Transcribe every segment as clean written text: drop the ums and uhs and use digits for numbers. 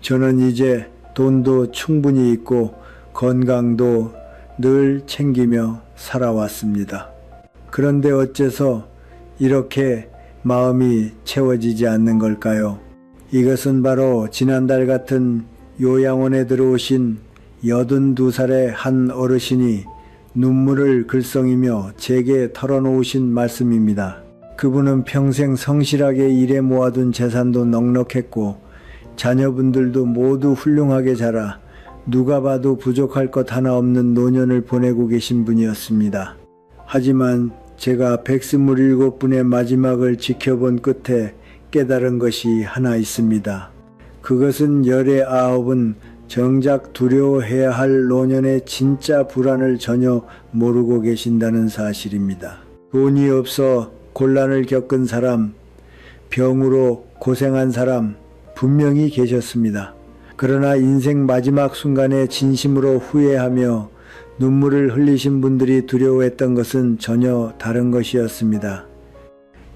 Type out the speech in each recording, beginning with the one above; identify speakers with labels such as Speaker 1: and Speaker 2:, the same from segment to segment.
Speaker 1: 저는 이제 돈도 충분히 있고 건강도 늘 챙기며 살아왔습니다. 그런데 어째서 이렇게 마음이 채워지지 않는 걸까요? 이것은 바로 지난달 같은 요양원에 들어오신 82살의 한 어르신이 눈물을 글썽이며 제게 털어놓으신 말씀입니다. 그분은 평생 성실하게 일해 모아둔 재산도 넉넉했고 자녀분들도 모두 훌륭하게 자라 누가 봐도 부족할 것 하나 없는 노년을 보내고 계신 분이었습니다. 하지만 제가 127분의 마지막을 지켜본 끝에 깨달은 것이 하나 있습니다. 그것은 열의 9은 정작 두려워해야 할 노년의 진짜 불안을 전혀 모르고 계신다는 사실입니다. 돈이 없어 곤란을 겪은 사람, 병으로 고생한 사람 분명히 계셨습니다. 그러나 인생 마지막 순간에 진심으로 후회하며 눈물을 흘리신 분들이 두려워했던 것은 전혀 다른 것이었습니다.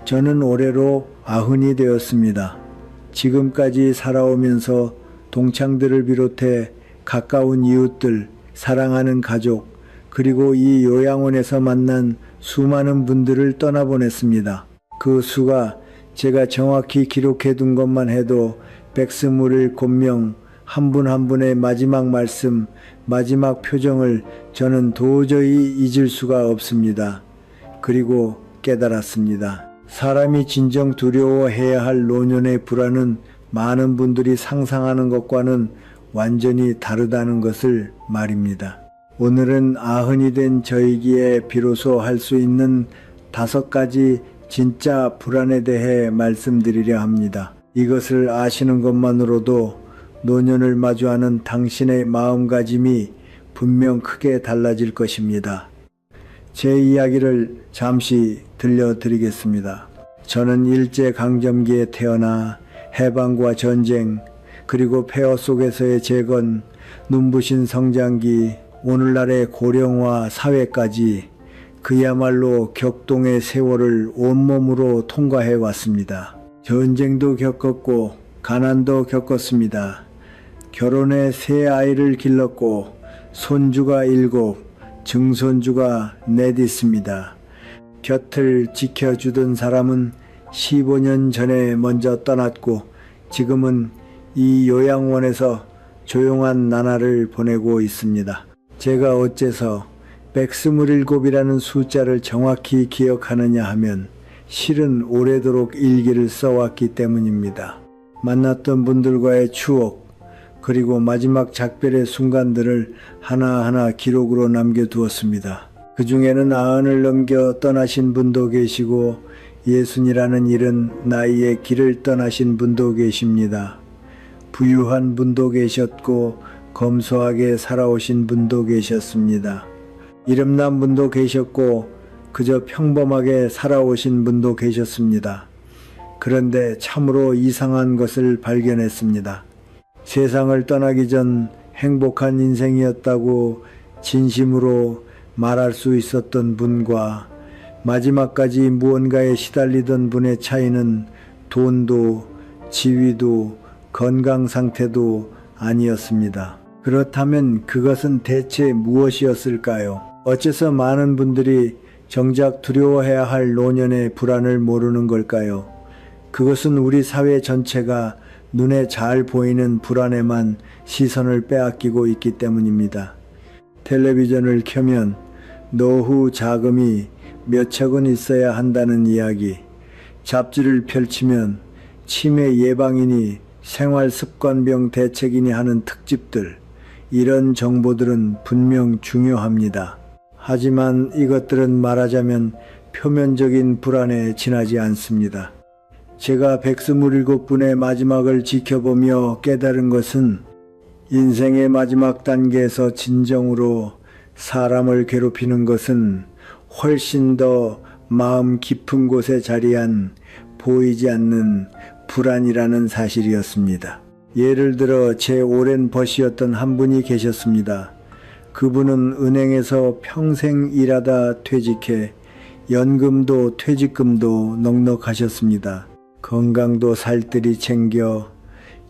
Speaker 1: 저는 올해로 90이 되었습니다. 지금까지 살아오면서 동창들을 비롯해 가까운 이웃들, 사랑하는 가족, 그리고 이 요양원에서 만난 수많은 분들을 떠나보냈습니다. 그 수가 제가 정확히 기록해둔 것만 해도 127명, 한 분 한 분의 마지막 말씀, 마지막 표정을 저는 도저히 잊을 수가 없습니다. 그리고 깨달았습니다. 사람이 진정 두려워해야 할 노년의 불안은 많은 분들이 상상하는 것과는 완전히 다르다는 것을 말입니다. 오늘은 90이 된 저이기에 비로소 할 수 있는 5가지 진짜 불안에 대해 말씀드리려 합니다. 이것을 아시는 것만으로도 노년을 마주하는 당신의 마음가짐이 분명 크게 달라질 것입니다. 제 이야기를 잠시 들려드리겠습니다. 저는 일제강점기에 태어나 해방과 전쟁, 그리고 폐허 속에서의 재건, 눈부신 성장기, 오늘날의 고령화 사회까지 그야말로 격동의 세월을 온몸으로 통과해 왔습니다. 전쟁도 겪었고 가난도 겪었습니다. 결혼해 3아이를 길렀고 손주가 7, 증손주가 4 있습니다. 곁을 지켜주던 사람은 15년 전에 먼저 떠났고 지금은 이 요양원에서 조용한 나날을 보내고 있습니다. 제가 어째서 127이라는 숫자를 정확히 기억하느냐 하면 실은 오래도록 일기를 써왔기 때문입니다. 만났던 분들과의 추억, 그리고 마지막 작별의 순간들을 하나하나 기록으로 남겨두었습니다. 그 중에는 90을 넘겨 떠나신 분도 계시고 60이라는 이른 나이에 길을 떠나신 분도 계십니다. 부유한 분도 계셨고 검소하게 살아오신 분도 계셨습니다. 이름난 분도 계셨고 그저 평범하게 살아오신 분도 계셨습니다. 그런데 참으로 이상한 것을 발견했습니다. 세상을 떠나기 전 행복한 인생이었다고 진심으로 말할 수 있었던 분과 마지막까지 무언가에 시달리던 분의 차이는 돈도 지위도 건강 상태도 아니었습니다. 그렇다면 그것은 대체 무엇이었을까요? 어째서 많은 분들이 정작 두려워해야 할 노년의 불안을 모르는 걸까요? 그것은 우리 사회 전체가 눈에 잘 보이는 불안에만 시선을 빼앗기고 있기 때문입니다. 텔레비전을 켜면 노후 자금이 몇천 원 있어야 한다는 이야기, 잡지를 펼치면 치매 예방이니 생활습관병 대책이니 하는 특집들, 이런 정보들은 분명 중요합니다. 하지만 이것들은 말하자면 표면적인 불안에 지나지 않습니다. 제가 127분의 마지막을 지켜보며 깨달은 것은 인생의 마지막 단계에서 진정으로 사람을 괴롭히는 것은 훨씬 더 마음 깊은 곳에 자리한 보이지 않는 불안이라는 사실이었습니다. 예를 들어 제 오랜 벗이었던 한 분이 계셨습니다. 그분은 은행에서 평생 일하다 퇴직해 연금도 퇴직금도 넉넉하셨습니다. 건강도 살뜰히 챙겨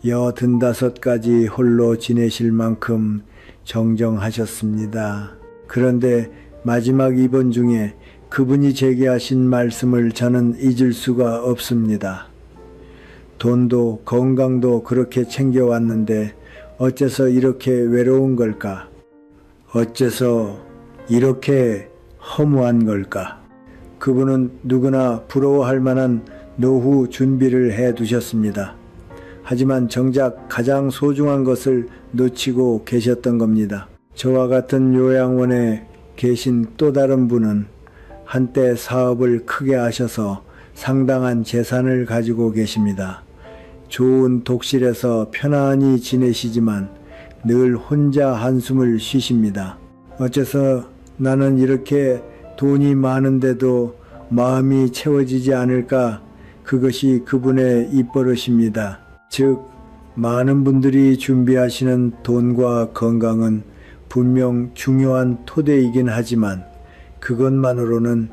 Speaker 1: 85가지 홀로 지내실 만큼 정정하셨습니다. 그런데 마지막 입원 중에 그분이 제게 하신 말씀을 저는 잊을 수가 없습니다. 돈도 건강도 그렇게 챙겨왔는데 어째서 이렇게 외로운 걸까? 어째서 이렇게 허무한 걸까? 그분은 누구나 부러워할 만한 노후 준비를 해 두셨습니다. 하지만 정작 가장 소중한 것을 놓치고 계셨던 겁니다. 저와 같은 요양원에 계신 또 다른 분은 한때 사업을 크게 하셔서 상당한 재산을 가지고 계십니다. 좋은 독실에서 편안히 지내시지만 늘 혼자 한숨을 쉬십니다. 어째서 나는 이렇게 돈이 많은데도 마음이 채워지지 않을까? 그것이 그분의 입버릇입니다. 즉, 많은 분들이 준비하시는 돈과 건강은 분명 중요한 토대이긴 하지만 그것만으로는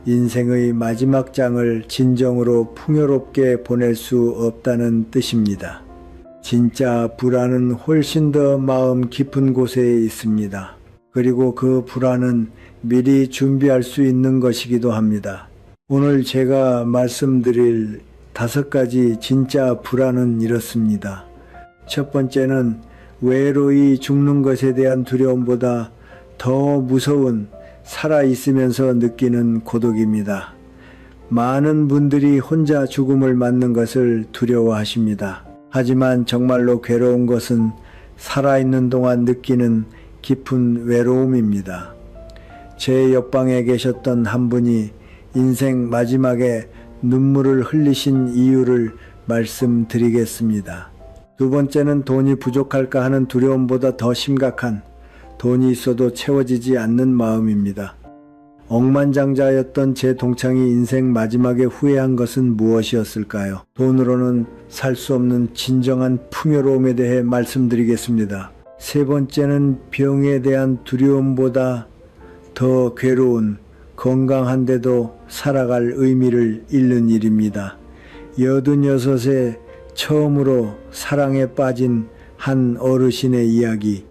Speaker 1: 인생의 마지막 장을 진정으로 풍요롭게 보낼 수 없다는 뜻입니다. 진짜 불안은 훨씬 더 마음 깊은 곳에 있습니다. 그리고 그 불안은 미리 준비할 수 있는 것이기도 합니다. 오늘 제가 말씀드릴 5가지 진짜 불안은 이렇습니다. 첫 번째는 외로이 죽는 것에 대한 두려움보다 더 무서운 살아있으면서 느끼는 고독입니다. 많은 분들이 혼자 죽음을 맞는 것을 두려워하십니다. 하지만 정말로 괴로운 것은 살아있는 동안 느끼는 깊은 외로움입니다. 제 옆방에 계셨던 한 분이 인생 마지막에 눈물을 흘리신 이유를 말씀드리겠습니다. 두 번째는 돈이 부족할까 하는 두려움보다 더 심각한 돈이 있어도 채워지지 않는 마음입니다. 억만장자였던 제 동창이 인생 마지막에 후회한 것은 무엇이었을까요? 돈으로는 살 수 없는 진정한 풍요로움에 대해 말씀드리겠습니다. 세 번째는 병에 대한 두려움보다 더 괴로운 건강한데도 살아갈 의미를 잃는 일입니다. 86에 처음으로 사랑에 빠진 한 어르신의 이야기,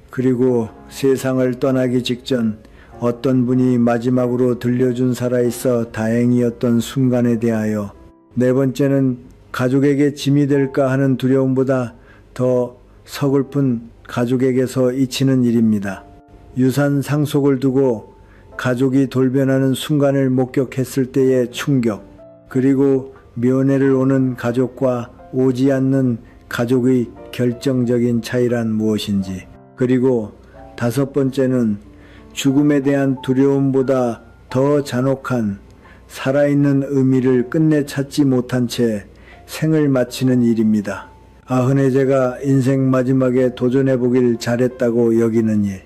Speaker 1: 그리고 세상을 떠나기 직전 어떤 분이 마지막으로 들려준 살아있어 다행이었던 순간에 대하여, 네 번째는 가족에게 짐이 될까 하는 두려움보다 더 서글픈 가족에게서 잊히는 일입니다. 유산 상속을 두고 가족이 돌변하는 순간을 목격했을 때의 충격, 그리고 면회를 오는 가족과 오지 않는 가족의 결정적인 차이란 무엇인지, 그리고 5번째는 죽음에 대한 두려움보다 더 잔혹한 살아있는 의미를 끝내 찾지 못한 채 생을 마치는 일입니다. 아흔해제가 인생 마지막에 도전해보길 잘했다고 여기는 일,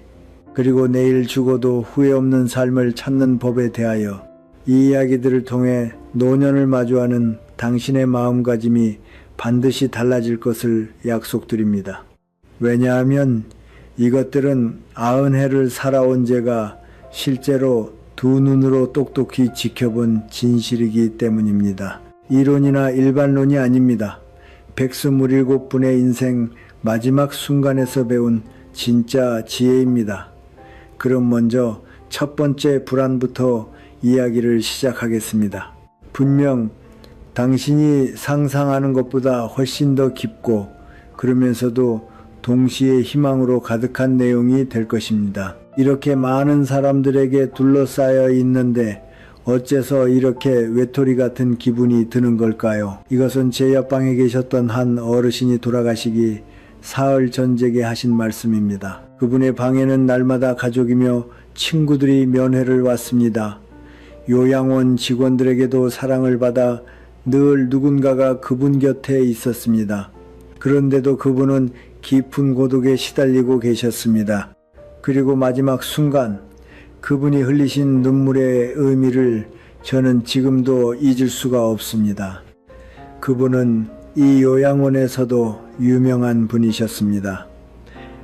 Speaker 1: 그리고 내일 죽어도 후회 없는 삶을 찾는 법에 대하여 이 이야기들을 통해 노년을 마주하는 당신의 마음가짐이 반드시 달라질 것을 약속드립니다. 왜냐하면 이것들은 90해를 살아온 제가 실제로 두 눈으로 똑똑히 지켜본 진실이기 때문입니다. 이론이나 일반론이 아닙니다. 127분의 인생 마지막 순간에서 배운 진짜 지혜입니다. 그럼 먼저 첫 번째 불안부터 이야기를 시작하겠습니다. 분명 당신이 상상하는 것보다 훨씬 더 깊고 그러면서도 동시에 희망으로 가득한 내용이 될 것입니다. 이렇게 많은 사람들에게 둘러싸여 있는데 어째서 이렇게 외톨이 같은 기분이 드는 걸까요? 이것은 제 옆방에 계셨던 한 어르신이 돌아가시기 사흘 전제게 하신 말씀입니다. 그분의 방에는 날마다 가족이며 친구들이 면회를 왔습니다. 요양원 직원들에게도 사랑을 받아 늘 누군가가 그분 곁에 있었습니다. 그런데도 그분은 깊은 고독에 시달리고 계셨습니다. 그리고 마지막 순간 그분이 흘리신 눈물의 의미를 저는 지금도 잊을 수가 없습니다. 그분은 이 요양원에서도 유명한 분이셨습니다.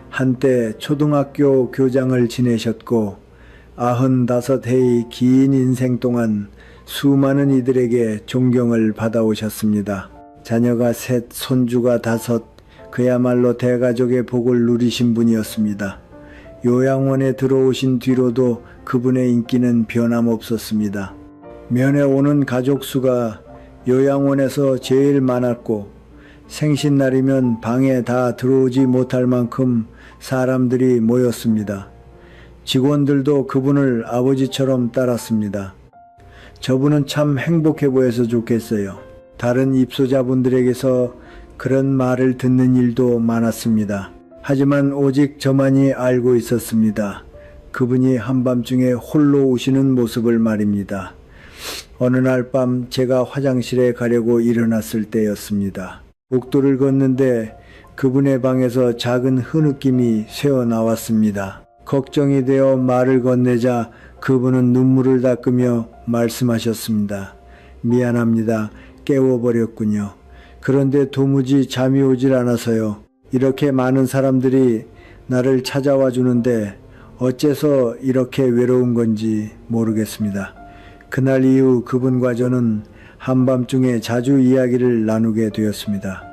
Speaker 1: 한때 초등학교 교장을 지내셨고 95해의 긴 인생 동안 수많은 이들에게 존경을 받아오셨습니다. 자녀가 3, 손주가 5, 그야말로 대가족의 복을 누리신 분이었습니다. 요양원에 들어오신 뒤로도 그분의 인기는 변함없었습니다. 면회 오는 가족 수가 요양원에서 제일 많았고 생신날이면 방에 다 들어오지 못할 만큼 사람들이 모였습니다. 직원들도 그분을 아버지처럼 따랐습니다. 저분은 참 행복해 보여서 좋겠어요. 다른 입소자분들에게서 그런 말을 듣는 일도 많았습니다. 하지만 오직 저만이 알고 있었습니다. 그분이 한밤중에 홀로 오시는 모습을 말입니다. 어느 날 밤 제가 화장실에 가려고 일어났을 때였습니다. 복도를 걷는데 그분의 방에서 작은 흐느낌이 새어나왔습니다. 걱정이 되어 말을 건네자 그분은 눈물을 닦으며 말씀하셨습니다. 미안합니다. 깨워버렸군요. 그런데 도무지 잠이 오질 않아서요. 이렇게 많은 사람들이 나를 찾아와 주는데 어째서 이렇게 외로운 건지 모르겠습니다. 그날 이후 그분과 저는 한밤중에 자주 이야기를 나누게 되었습니다.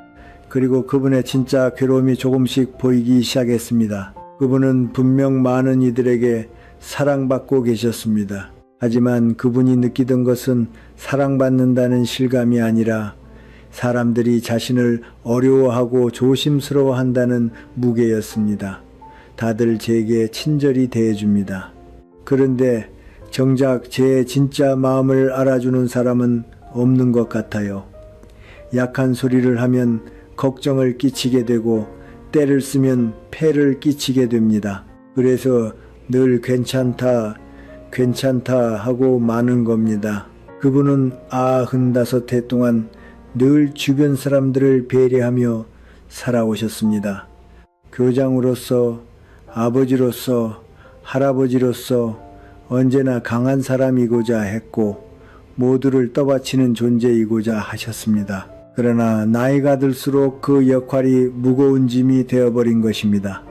Speaker 1: 그리고 그분의 진짜 괴로움이 조금씩 보이기 시작했습니다. 그분은 분명 많은 이들에게 사랑받고 계셨습니다. 하지만 그분이 느끼던 것은 사랑받는다는 실감이 아니라 사람들이 자신을 어려워하고 조심스러워한다는 무게였습니다. 다들 제게 친절히 대해줍니다. 그런데 정작 제 진짜 마음을 알아주는 사람은 없는 것 같아요. 약한 소리를 하면 걱정을 끼치게 되고 때를 쓰면 폐를 끼치게 됩니다. 그래서 늘 괜찮다 하고 마는 겁니다. 그분은 95해 동안 늘 주변 사람들을 배려하며 살아오셨습니다. 교장으로서, 아버지로서, 할아버지로서 언제나 강한 사람이고자 했고 모두를 떠받치는 존재이고자 하셨습니다. 그러나 나이가 들수록 그 역할이 무거운 짐이 되어버린 것입니다.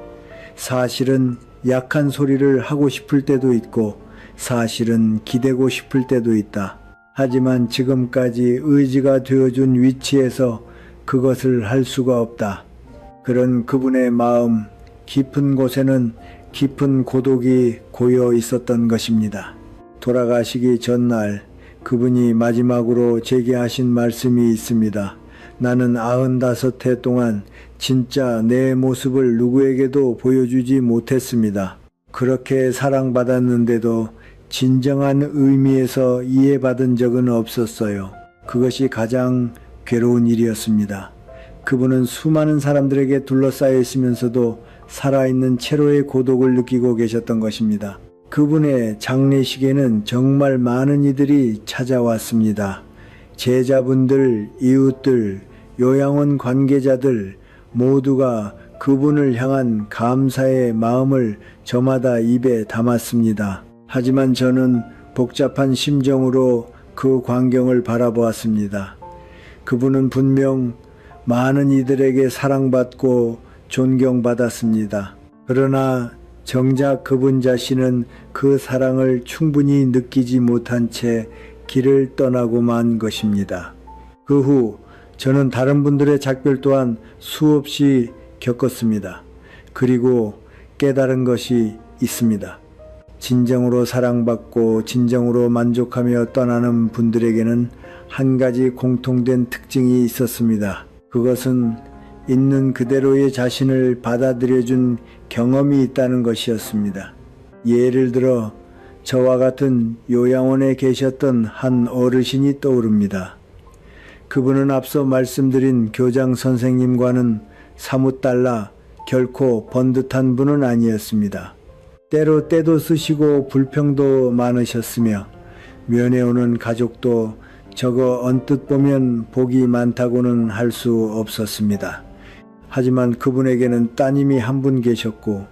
Speaker 1: 사실은 약한 소리를 하고 싶을 때도 있고 사실은 기대고 싶을 때도 있다. 하지만 지금까지 의지가 되어준 위치에서 그것을 할 수가 없다. 그런 그분의 마음 깊은 곳에는 깊은 고독이 고여 있었던 것입니다. 돌아가시기 전날 그분이 마지막으로 제게 하신 말씀이 있습니다. 나는 95해 동안 진짜 내 모습을 누구에게도 보여주지 못했습니다. 그렇게 사랑받았는데도 진정한 의미에서 이해받은 적은 없었어요. 그것이 가장 괴로운 일이었습니다. 그분은 수많은 사람들에게 둘러싸여 있으면서도 살아있는 채로의 고독을 느끼고 계셨던 것입니다. 그분의 장례식에는 정말 많은 이들이 찾아왔습니다. 제자분들, 이웃들, 요양원 관계자들 모두가 그분을 향한 감사의 마음을 저마다 입에 담았습니다. 하지만 저는 복잡한 심정으로 그 광경을 바라보았습니다. 그분은 분명 많은 이들에게 사랑받고 존경받았습니다. 그러나 정작 그분 자신은 그 사랑을 충분히 느끼지 못한 채 길을 떠나고 만 것입니다. 그 후 저는 다른 분들의 작별 또한 수없이 겪었습니다. 그리고 깨달은 것이 있습니다. 진정으로 사랑받고 진정으로 만족하며 떠나는 분들에게는 한 가지 공통된 특징이 있었습니다. 그것은 있는 그대로의 자신을 받아들여준 경험이 있다는 것이었습니다. 예를 들어 저와 같은 요양원에 계셨던 한 어르신이 떠오릅니다. 그분은 앞서 말씀드린 교장 선생님과는 사뭇 달라 결코 번듯한 분은 아니었습니다. 때로 때도 쓰시고 불평도 많으셨으며 면회 오는 가족도 저거 언뜻 보면 복이 많다고는 할 수 없었습니다. 하지만 그분에게는 따님이 한 분 계셨고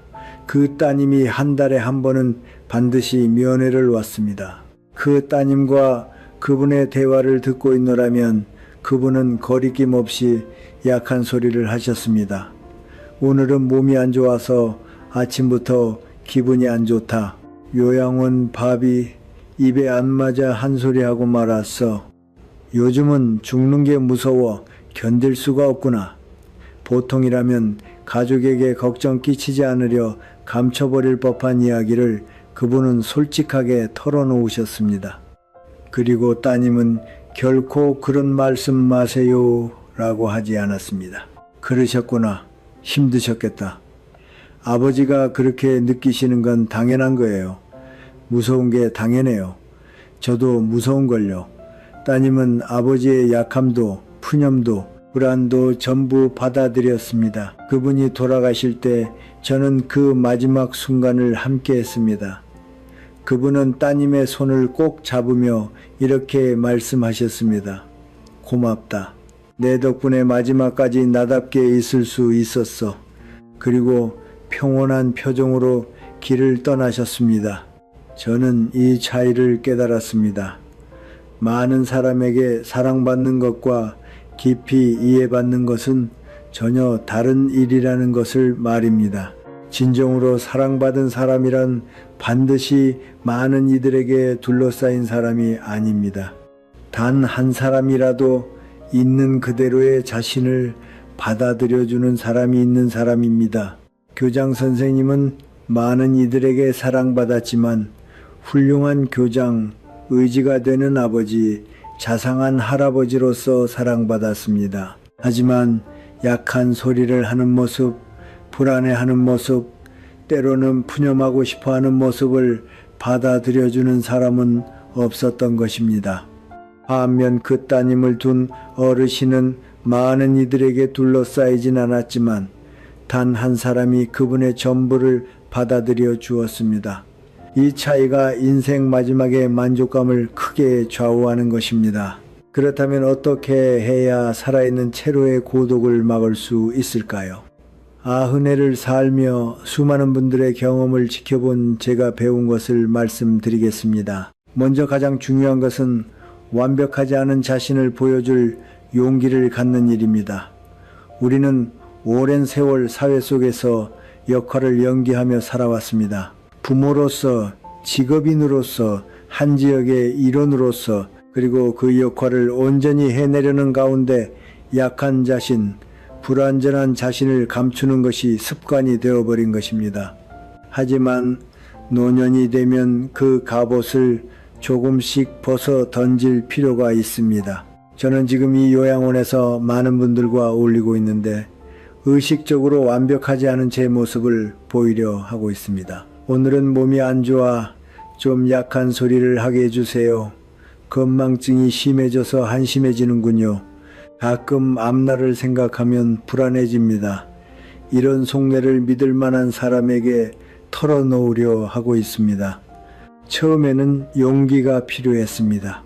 Speaker 1: 그 따님이 한 달에 한 번은 반드시 면회를 왔습니다. 그 따님과 그분의 대화를 듣고 있노라면 그분은 거리낌 없이 약한 소리를 하셨습니다. 오늘은 몸이 안 좋아서 아침부터 기분이 안 좋다. 요양원 밥이 입에 안 맞아 한 소리 하고 말았어. 요즘은 죽는 게 무서워 견딜 수가 없구나. 보통이라면 가족에게 걱정 끼치지 않으려 감춰버릴 법한 이야기를 그분은 솔직하게 털어놓으셨습니다. 그리고 따님은 결코 그런 말씀 마세요 라고 하지 않았습니다. 그러셨구나. 힘드셨겠다. 아버지가 그렇게 느끼시는 건 당연한 거예요. 무서운 게 당연해요. 저도 무서운걸요. 따님은 아버지의 약함도 푸념도 불안도 전부 받아들였습니다. 그분이 돌아가실 때 저는 그 마지막 순간을 함께 했습니다. 그분은 따님의 손을 꼭 잡으며 이렇게 말씀하셨습니다. 고맙다. 내 덕분에 마지막까지 나답게 있을 수 있었어. 그리고 평온한 표정으로 길을 떠나셨습니다. 저는 이 차이를 깨달았습니다. 많은 사람에게 사랑받는 것과 깊이 이해받는 것은 전혀 다른 일이라는 것을 말입니다. 진정으로 사랑받은 사람이란 반드시 많은 이들에게 둘러싸인 사람이 아닙니다. 단 한 사람이라도 있는 그대로의 자신을 받아들여주는 사람이 있는 사람입니다. 교장 선생님은 많은 이들에게 사랑받았지만 훌륭한 교장, 의지가 되는 아버지, 자상한 할아버지로서 사랑받았습니다. 하지만 약한 소리를 하는 모습, 불안해하는 모습, 때로는 푸념하고 싶어하는 모습을 받아들여주는 사람은 없었던 것입니다. 반면 그 따님을 둔 어르신은 많은 이들에게 둘러싸이진 않았지만 단 한 사람이 그분의 전부를 받아들여 주었습니다. 이 차이가 인생 마지막의 만족감을 크게 좌우하는 것입니다. 그렇다면 어떻게 해야 살아있는 채로의 고독을 막을 수 있을까요? 아흔해를 살며 수많은 분들의 경험을 지켜본 제가 배운 것을 말씀드리겠습니다. 먼저 가장 중요한 것은 완벽하지 않은 자신을 보여줄 용기를 갖는 일입니다. 우리는 오랜 세월 사회 속에서 역할을 연기하며 살아왔습니다. 부모로서, 직업인으로서, 한 지역의 일원으로서, 그리고 그 역할을 온전히 해내려는 가운데 약한 자신, 불완전한 자신을 감추는 것이 습관이 되어버린 것입니다. 하지만 노년이 되면 그 갑옷을 조금씩 벗어 던질 필요가 있습니다. 저는 지금 이 요양원에서 많은 분들과 어울리고 있는데 의식적으로 완벽하지 않은 제 모습을 보이려 하고 있습니다. 오늘은 몸이 안 좋아 좀 약한 소리를 하게 해주세요. 건망증이 심해져서 한심해지는군요. 가끔 앞날을 생각하면 불안해집니다. 이런 속내를 믿을 만한 사람에게 털어놓으려 하고 있습니다. 처음에는 용기가 필요했습니다.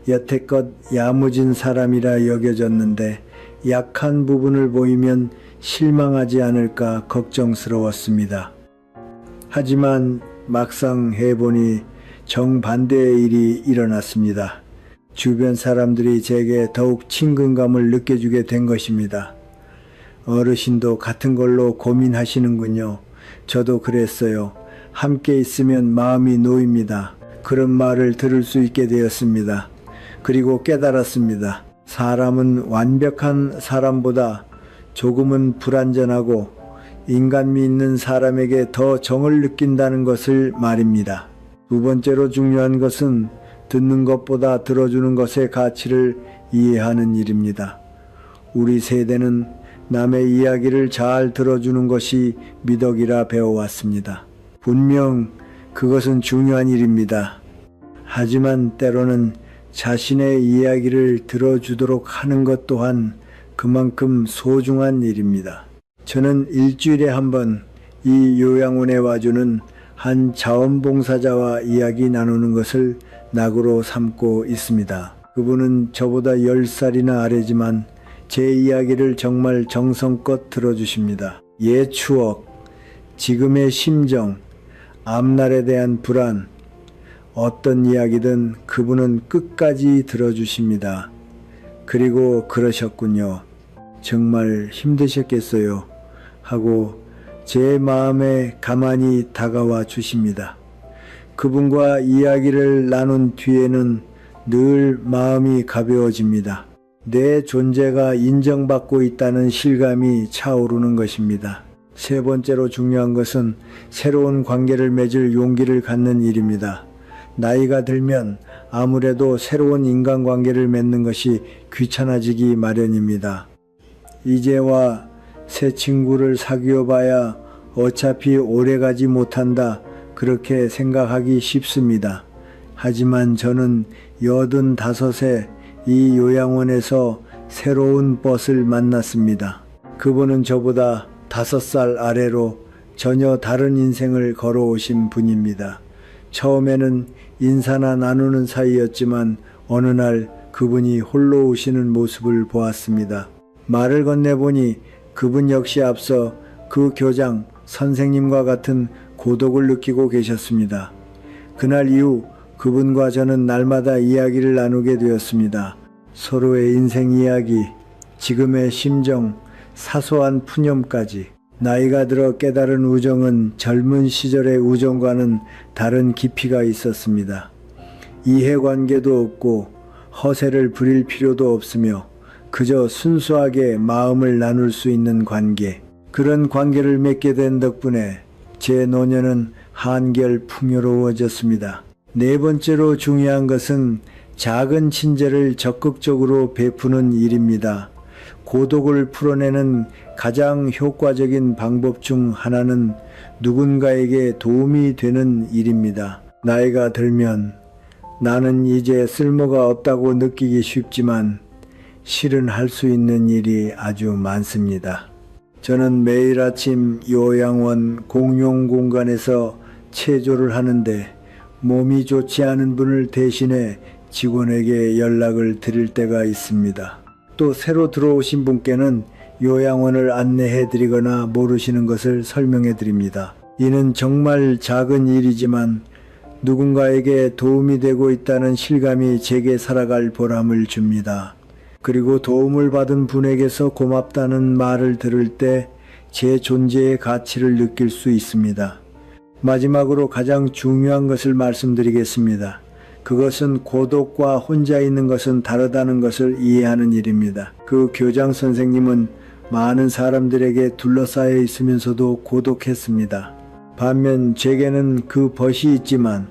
Speaker 1: 여태껏 야무진 사람이라 여겨졌는데 약한 부분을 보이면 실망하지 않을까 걱정스러웠습니다. 하지만 막상 해보니 정반대의 일이 일어났습니다. 주변 사람들이 제게 더욱 친근감을 느껴주게 된 것입니다. 어르신도 같은 걸로 고민하시는군요. 저도 그랬어요. 함께 있으면 마음이 놓입니다. 그런 말을 들을 수 있게 되었습니다. 그리고 깨달았습니다. 사람은 완벽한 사람보다 조금은 불완전하고 인간미 있는 사람에게 더 정을 느낀다는 것을 말입니다. 두 번째로 중요한 것은 듣는 것보다 들어주는 것의 가치를 이해하는 일입니다. 우리 세대는 남의 이야기를 잘 들어주는 것이 미덕이라 배워왔습니다. 분명 그것은 중요한 일입니다. 하지만 때로는 자신의 이야기를 들어주도록 하는 것 또한 그만큼 소중한 일입니다. 저는 일주일에 한 번 이 요양원에 와주는 한 자원봉사자와 이야기 나누는 것을 낙으로 삼고 있습니다. 그분은 저보다 10살이나 아래지만 제 이야기를 정말 정성껏 들어주십니다. 옛 추억, 지금의 심정, 앞날에 대한 불안, 어떤 이야기든 그분은 끝까지 들어주십니다. 그리고 그러셨군요. 정말 힘드셨겠어요. 하고 제 마음에 가만히 다가와 주십니다. 그분과 이야기를 나눈 뒤에는 늘 마음이 가벼워집니다. 내 존재가 인정받고 있다는 실감이 차오르는 것입니다. 세 번째로 중요한 것은 새로운 관계를 맺을 용기를 갖는 일입니다. 나이가 들면 아무래도 새로운 인간관계를 맺는 것이 귀찮아지기 마련입니다. 이제와 새 친구를 사귀어 봐야 어차피 오래가지 못한다, 그렇게 생각하기 쉽습니다. 하지만 저는 85세 이 요양원에서 새로운 벗을 만났습니다. 그분은 저보다 5살 아래로 전혀 다른 인생을 걸어오신 분입니다. 처음에는 인사나 나누는 사이였지만 어느 날 그분이 홀로 오시는 모습을 보았습니다. 말을 건네보니 그분 역시 앞서 그 교장 선생님과 같은 고독을 느끼고 계셨습니다. 그날 이후 그분과 저는 날마다 이야기를 나누게 되었습니다. 서로의 인생 이야기, 지금의 심정, 사소한 푸념까지. 나이가 들어 깨달은 우정은 젊은 시절의 우정과는 다른 깊이가 있었습니다. 이해관계도 없고 허세를 부릴 필요도 없으며 그저 순수하게 마음을 나눌 수 있는 관계. 그런 관계를 맺게 된 덕분에 제 노년은 한결 풍요로워졌습니다. 네 번째로 중요한 것은 작은 친절을 적극적으로 베푸는 일입니다. 고독을 풀어내는 가장 효과적인 방법 중 하나는 누군가에게 도움이 되는 일입니다. 나이가 들면 나는 이제 쓸모가 없다고 느끼기 쉽지만 실은 할 수 있는 일이 아주 많습니다. 저는 매일 아침 요양원 공용 공간에서 체조를 하는데 몸이 좋지 않은 분을 대신해 직원에게 연락을 드릴 때가 있습니다. 또 새로 들어오신 분께는 요양원을 안내해 드리거나 모르시는 것을 설명해 드립니다. 이는 정말 작은 일이지만 누군가에게 도움이 되고 있다는 실감이 제게 살아갈 보람을 줍니다. 그리고 도움을 받은 분에게서 고맙다는 말을 들을 때 제 존재의 가치를 느낄 수 있습니다. 마지막으로 가장 중요한 것을 말씀드리겠습니다. 그것은 고독과 혼자 있는 것은 다르다는 것을 이해하는 일입니다. 그 교장 선생님은 많은 사람들에게 둘러싸여 있으면서도 고독했습니다. 반면 제게는 그 벗이 있지만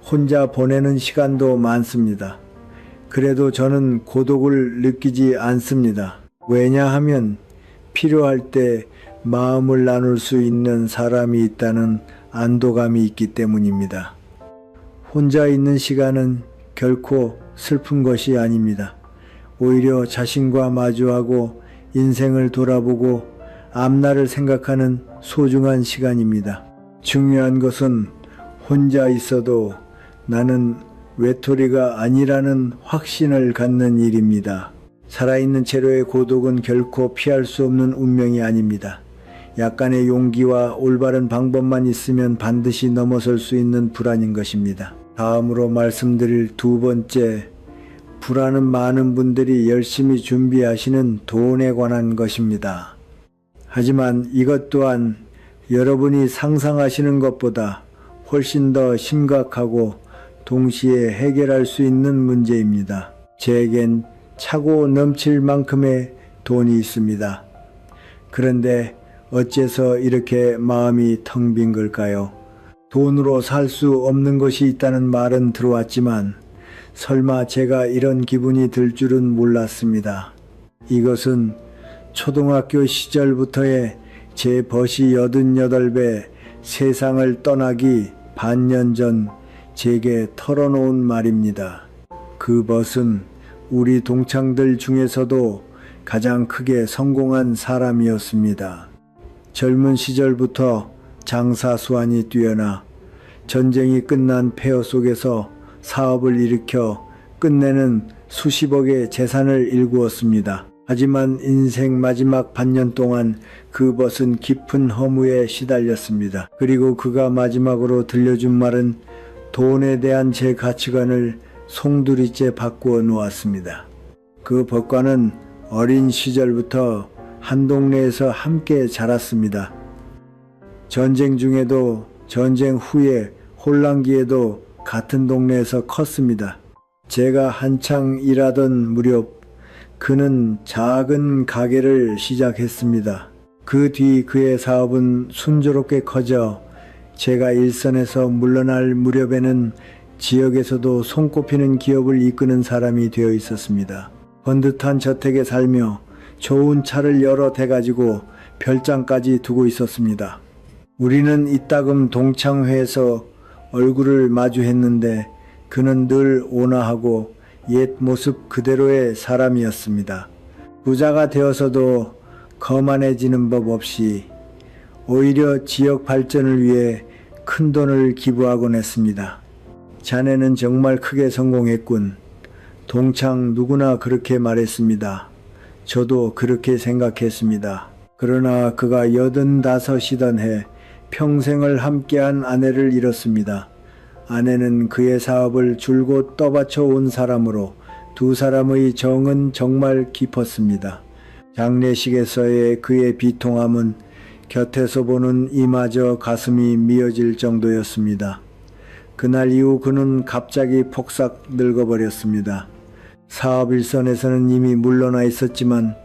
Speaker 1: 혼자 보내는 시간도 많습니다. 그래도 저는 고독을 느끼지 않습니다. 왜냐하면 필요할 때 마음을 나눌 수 있는 사람이 있다는 안도감이 있기 때문입니다. 혼자 있는 시간은 결코 슬픈 것이 아닙니다. 오히려 자신과 마주하고 인생을 돌아보고 앞날을 생각하는 소중한 시간입니다. 중요한 것은 혼자 있어도 나는 외톨이가 아니라는 확신을 갖는 일입니다. 살아있는 채로의 고독은 결코 피할 수 없는 운명이 아닙니다. 약간의 용기와 올바른 방법만 있으면 반드시 넘어설 수 있는 불안인 것입니다. 다음으로 말씀드릴 두 번째, 불안은 많은 분들이 열심히 준비하시는 돈에 관한 것입니다. 하지만 이것 또한 여러분이 상상하시는 것보다 훨씬 더 심각하고 동시에 해결할 수 있는 문제입니다. 제겐 차고 넘칠 만큼의 돈이 있습니다. 그런데 어째서 이렇게 마음이 텅 빈 걸까요? 돈으로 살 수 없는 것이 있다는 말은 들어왔지만 설마 제가 이런 기분이 들 줄은 몰랐습니다. 이것은 초등학교 시절부터의 제 벗이 88배 세상을 떠나기 반년 전 제게 털어놓은 말입니다. 그 벗은 우리 동창들 중에서도 가장 크게 성공한 사람이었습니다. 젊은 시절부터 장사 수완이 뛰어나 전쟁이 끝난 폐허 속에서 사업을 일으켜 끝내는 수십억의 재산을 일구었습니다. 하지만 인생 마지막 반년 동안 그 벗은 깊은 허무에 시달렸습니다. 그리고 그가 마지막으로 들려준 말은 돈에 대한 제 가치관을 송두리째 바꾸어 놓았습니다. 그 벗과는 어린 시절부터 한 동네에서 함께 자랐습니다. 전쟁 중에도 전쟁 후에 혼란기에도 같은 동네에서 컸습니다. 제가 한창 일하던 무렵 그는 작은 가게를 시작했습니다. 그 뒤 그의 사업은 순조롭게 커져 제가 일선에서 물러날 무렵에는 지역에서도 손꼽히는 기업을 이끄는 사람이 되어 있었습니다. 번듯한 저택에 살며 좋은 차를 여러 대 가지고 별장까지 두고 있었습니다. 우리는 이따금 동창회에서 얼굴을 마주했는데 그는 늘 온화하고 옛 모습 그대로의 사람이었습니다. 부자가 되어서도 거만해지는 법 없이 오히려 지역 발전을 위해 큰 돈을 기부하곤 했습니다. 자네는 정말 크게 성공했군. 동창 누구나 그렇게 말했습니다. 저도 그렇게 생각했습니다. 그러나 그가 85이던 해 평생을 함께한 아내를 잃었습니다. 아내는 그의 사업을 줄곧 떠받쳐 온 사람으로 두 사람의 정은 정말 깊었습니다. 장례식에서의 그의 비통함은 곁에서 보는 이마저 가슴이 미어질 정도였습니다. 그날 이후 그는 갑자기 폭삭 늙어버렸습니다. 사업 일선에서는 이미 물러나 있었지만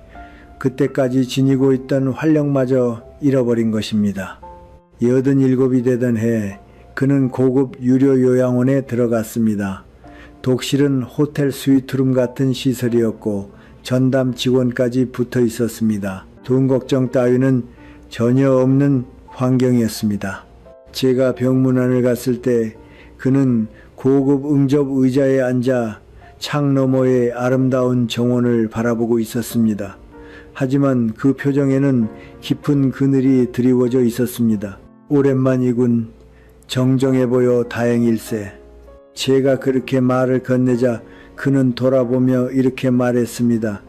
Speaker 1: 그때까지 지니고 있던 활력마저 잃어버린 것입니다. 87이 되던 해 그는 고급 유료 요양원에 들어갔습니다. 독실은 호텔 스위트룸 같은 시설이었고 전담 직원까지 붙어 있었습니다. 돈 걱정 따위는 전혀 없는 환경이었습니다. 제가 병문안을 갔을 때 그는 고급 응접 의자에 앉아 창 너머의 아름다운 정원을 바라보고 있었습니다. 하지만 그 표정에는 깊은 그늘이 드리워져 있었습니다. 오랜만이군. 정정해 보여 다행일세. 제가 그렇게 말을 건네자 그는 돌아보며 이렇게 말했습니다.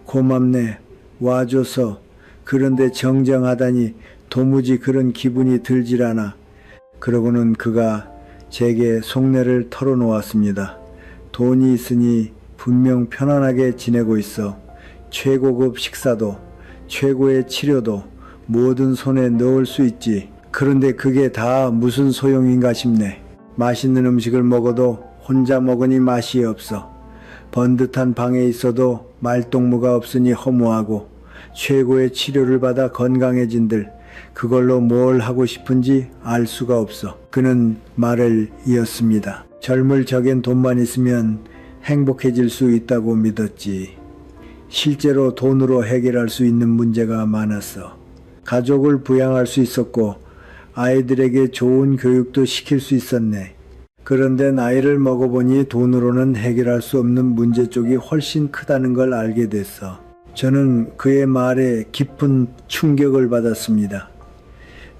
Speaker 1: 고맙네. 와줘서. 그런데 정정하다니 도무지 그런 기분이 들질 않아. 그러고는 그가 제게 속내를 털어놓았습니다. 돈이 있으니 분명 편안하게 지내고 있어. 최고급 식사도 최고의 치료도 뭐든 손에 넣을 수 있지. 그런데 그게 다 무슨 소용인가 싶네. 맛있는 음식을 먹어도 혼자 먹으니 맛이 없어. 번듯한 방에 있어도 말동무가 없으니 허무하고 최고의 치료를 받아 건강해진들 그걸로 뭘 하고 싶은지 알 수가 없어. 그는 말을 이었습니다. 젊을 적엔 돈만 있으면 행복해질 수 있다고 믿었지. 실제로 돈으로 해결할 수 있는 문제가 많았어. 가족을 부양할 수 있었고 아이들에게 좋은 교육도 시킬 수 있었네. 그런데 나이를 먹어보니 돈으로는 해결할 수 없는 문제 쪽이 훨씬 크다는 걸 알게 됐어. 저는 그의 말에 깊은 충격을 받았습니다.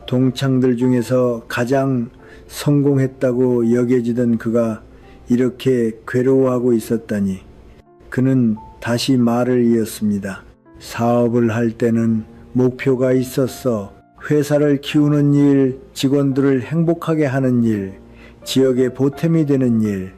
Speaker 1: 동창들 중에서 가장 성공했다고 여겨지던 그가 이렇게 괴로워하고 있었다니. 그는 다시 말을 이었습니다. 사업을 할 때는 목표가 있었어. 회사를 키우는 일, 직원들을 행복하게 하는 일, 지역에 보탬이 되는 일,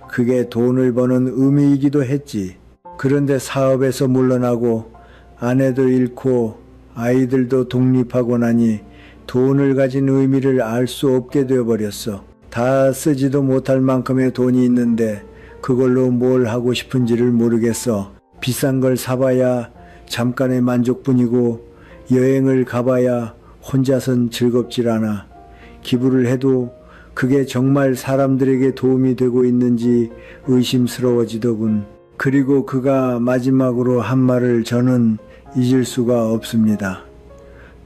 Speaker 1: 그게 돈을 버는 의미이기도 했지. 그런데 사업에서 물러나고 아내도 잃고 아이들도 독립하고 나니 돈을 가진 의미를 알 수 없게 되어버렸어. 다 쓰지도 못할 만큼의 돈이 있는데 그걸로 뭘 하고 싶은지를 모르겠어. 비싼 걸 사봐야 잠깐의 만족뿐이고 여행을 가봐야 혼자선 즐겁질 않아. 기부를 해도 그게 정말 사람들에게 도움이 되고 있는지 의심스러워지더군. 그리고 그가 마지막으로 한 말을 저는 잊을 수가 없습니다.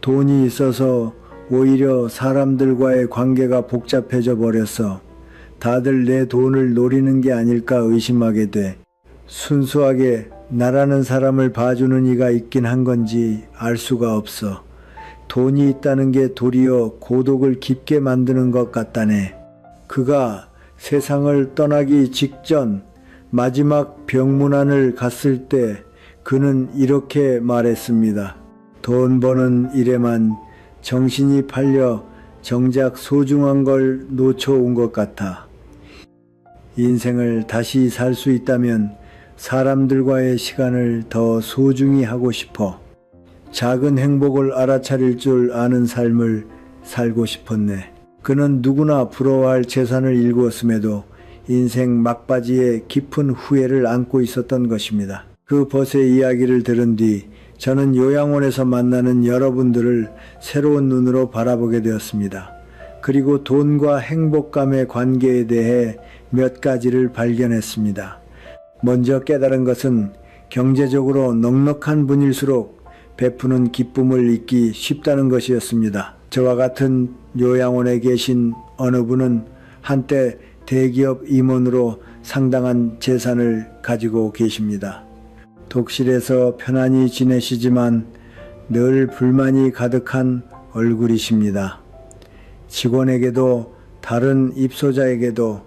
Speaker 1: 돈이 있어서 오히려 사람들과의 관계가 복잡해져 버렸어. 다들 내 돈을 노리는 게 아닐까 의심하게 돼. 순수하게 나라는 사람을 봐주는 이가 있긴 한 건지 알 수가 없어. 돈이 있다는 게 도리어 고독을 깊게 만드는 것 같다네. 그가 세상을 떠나기 직전 마지막 병문안을 갔을 때 그는 이렇게 말했습니다. 돈 버는 일에만 정신이 팔려 정작 소중한 걸 놓쳐온 것 같아. 인생을 다시 살 수 있다면 사람들과의 시간을 더 소중히 하고 싶어. 작은 행복을 알아차릴 줄 아는 삶을 살고 싶었네. 그는 누구나 부러워할 재산을 일구었음에도 인생 막바지에 깊은 후회를 안고 있었던 것입니다. 그 벗의 이야기를 들은 뒤 저는 요양원에서 만나는 여러분들을 새로운 눈으로 바라보게 되었습니다. 그리고 돈과 행복감의 관계에 대해 몇 가지를 발견했습니다. 먼저 깨달은 것은 경제적으로 넉넉한 분일수록 베푸는 기쁨을 잊기 쉽다는 것이었습니다. 저와 같은 요양원에 계신 어느 분은 한때 대기업 임원으로 상당한 재산을 가지고 계십니다. 독실해서 편안히 지내시지만 늘 불만이 가득한 얼굴이십니다. 직원에게도 다른 입소자에게도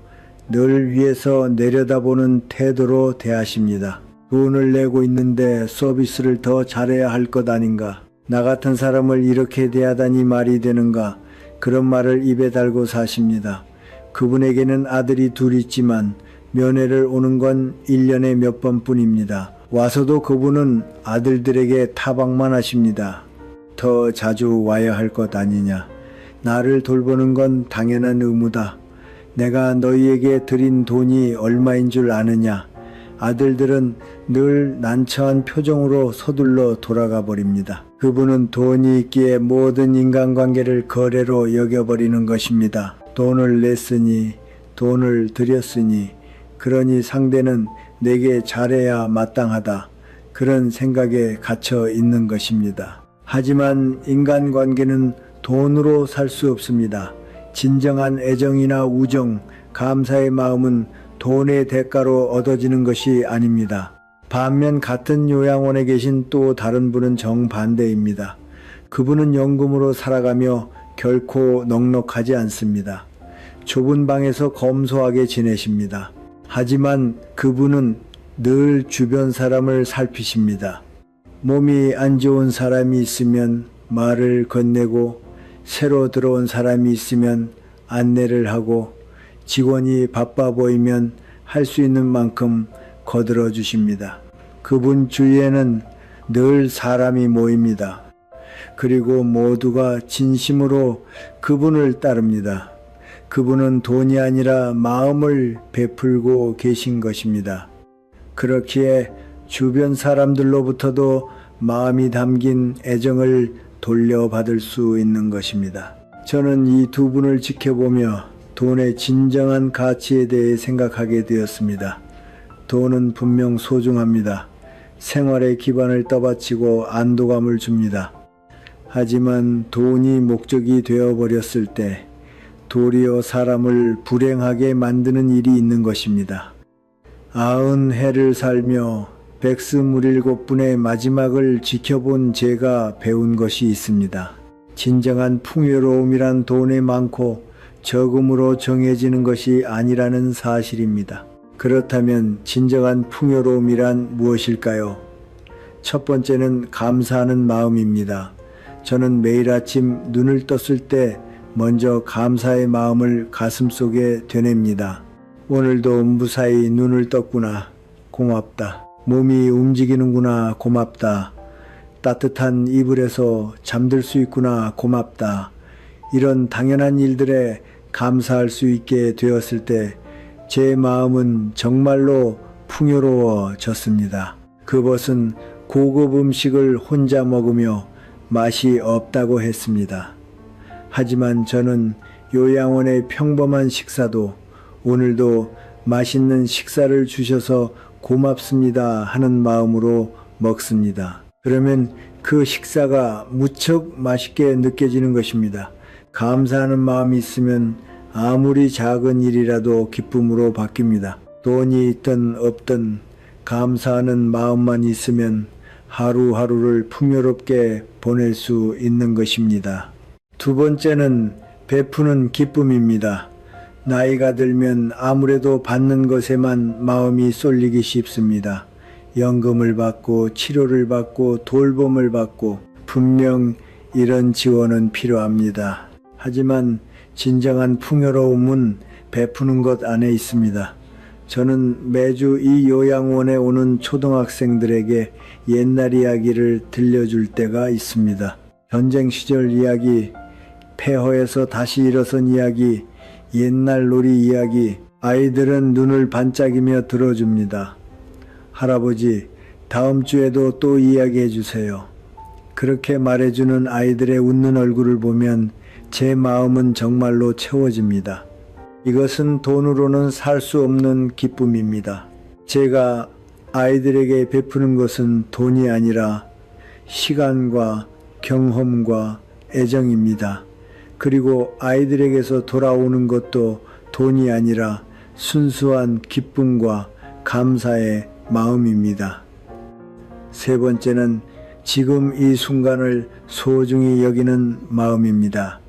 Speaker 1: 늘 위에서 내려다보는 태도로 대하십니다. 돈을 내고 있는데 서비스를 더 잘해야 할 것 아닌가? 나 같은 사람을 이렇게 대하다니 말이 되는가? 그런 말을 입에 달고 사십니다. 그분에게는 아들이 둘 있지만 면회를 오는 건 1년에 몇 번뿐입니다. 와서도 그분은 아들들에게 타박만 하십니다. 더 자주 와야 할 것 아니냐. 나를 돌보는 건 당연한 의무다. 내가 너희에게 드린 돈이 얼마인 줄 아느냐. 아들들은 늘 난처한 표정으로 서둘러 돌아가 버립니다. 그분은 돈이 있기에 모든 인간관계를 거래로 여겨버리는 것입니다. 돈을 냈으니, 돈을 들였으니, 그러니 상대는 내게 잘해야 마땅하다. 그런 생각에 갇혀 있는 것입니다. 하지만 인간관계는 돈으로 살 수 없습니다. 진정한 애정이나 우정, 감사의 마음은 돈의 대가로 얻어지는 것이 아닙니다. 반면 같은 요양원에 계신 또 다른 분은 정반대입니다. 그분은 연금으로 살아가며 결코 넉넉하지 않습니다. 좁은 방에서 검소하게 지내십니다. 하지만 그분은 늘 주변 사람을 살피십니다. 몸이 안 좋은 사람이 있으면 말을 건네고 새로 들어온 사람이 있으면 안내를 하고 직원이 바빠 보이면 할 수 있는 만큼 거들어 주십니다. 그분 주위에는 늘 사람이 모입니다. 그리고 모두가 진심으로 그분을 따릅니다. 그분은 돈이 아니라 마음을 베풀고 계신 것입니다. 그렇기에 주변 사람들로부터도 마음이 담긴 애정을 돌려받을 수 있는 것입니다. 저는 이 두 분을 지켜보며 돈의 진정한 가치에 대해 생각하게 되었습니다. 돈은 분명 소중합니다. 생활의 기반을 떠받치고 안도감을 줍니다. 하지만 돈이 목적이 되어버렸을 때 도리어 사람을 불행하게 만드는 일이 있는 것입니다. 90해를 살며 백스물일곱분의 마지막을 지켜본 제가 배운 것이 있습니다. 진정한 풍요로움이란 돈에 많고 적음으로 정해지는 것이 아니라는 사실입니다. 그렇다면 진정한 풍요로움이란 무엇일까요? 첫 번째는 감사하는 마음입니다. 저는 매일 아침 눈을 떴을 때 먼저 감사의 마음을 가슴속에 되냅니다. 오늘도 무사히 눈을 떴구나. 고맙다. 몸이 움직이는구나. 고맙다. 따뜻한 이불에서 잠들 수 있구나. 고맙다. 이런 당연한 일들에 감사할 수 있게 되었을 때 제 마음은 정말로 풍요로워졌습니다. 그것은 고급 음식을 혼자 먹으며 맛이 없다고 했습니다. 하지만 저는 요양원의 평범한 식사도 오늘도 맛있는 식사를 주셔서 고맙습니다 하는 마음으로 먹습니다. 그러면 그 식사가 무척 맛있게 느껴지는 것입니다. 감사하는 마음이 있으면 아무리 작은 일이라도 기쁨으로 바뀝니다. 돈이 있든 없든 감사하는 마음만 있으면 하루하루를 풍요롭게 보낼 수 있는 것입니다. 두 번째는 베푸는 기쁨입니다. 나이가 들면 아무래도 받는 것에만 마음이 쏠리기 쉽습니다. 연금을 받고 치료를 받고 돌봄을 받고 분명 이런 지원은 필요합니다. 하지만 진정한 풍요로움은 베푸는 것 안에 있습니다. 저는 매주 이 요양원에 오는 초등학생들에게 옛날 이야기를 들려줄 때가 있습니다. 전쟁 시절 이야기, 폐허에서 다시 일어선 이야기, 옛날 놀이 이야기, 아이들은 눈을 반짝이며 들어줍니다. 할아버지, 다음 주에도 또 이야기해 주세요. 그렇게 말해주는 아이들의 웃는 얼굴을 보면 제 마음은 정말로 채워집니다. 이것은 돈으로는 살 수 없는 기쁨입니다. 제가 아이들에게 베푸는 것은 돈이 아니라 시간과 경험과 애정입니다. 그리고 아이들에게서 돌아오는 것도 돈이 아니라 순수한 기쁨과 감사의 마음입니다. 세 번째는 지금 이 순간을 소중히 여기는 마음입니다.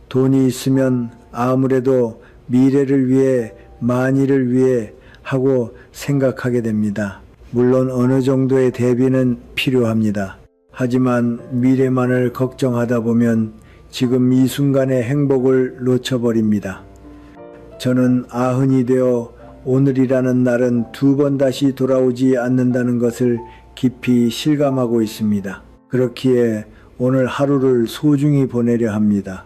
Speaker 1: 돈이 있으면 아무래도 미래를 위해, 만일을 위해 하고 생각하게 됩니다. 물론 어느 정도의 대비는 필요합니다. 하지만 미래만을 걱정하다 보면 지금 이 순간의 행복을 놓쳐버립니다. 저는 아흔이 되어 오늘이라는 날은 두 번 다시 돌아오지 않는다는 것을 깊이 실감하고 있습니다. 그렇기에 오늘 하루를 소중히 보내려 합니다.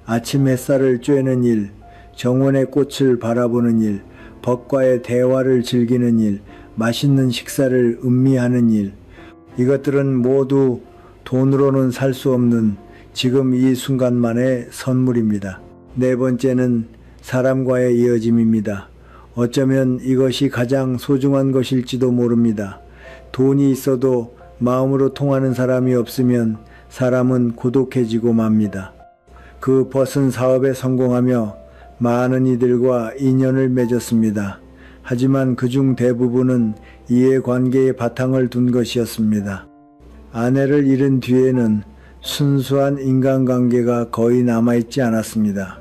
Speaker 1: 아침 햇살을 쬐는 일, 정원의 꽃을 바라보는 일, 벗과의 대화를 즐기는 일, 맛있는 식사를 음미하는 일, 이것들은 모두 돈으로는 살 수 없는 지금 이 순간만의 선물입니다. 네 번째는 사람과의 이어짐입니다. 어쩌면 이것이 가장 소중한 것일지도 모릅니다. 돈이 있어도 마음으로 통하는 사람이 없으면 사람은 고독해지고 맙니다. 그 벗은 사업에 성공하며 많은 이들과 인연을 맺었습니다. 하지만 그중 대부분은 이해관계의 바탕을 둔 것이었습니다. 아내를 잃은 뒤에는 순수한 인간관계가 거의 남아있지 않았습니다.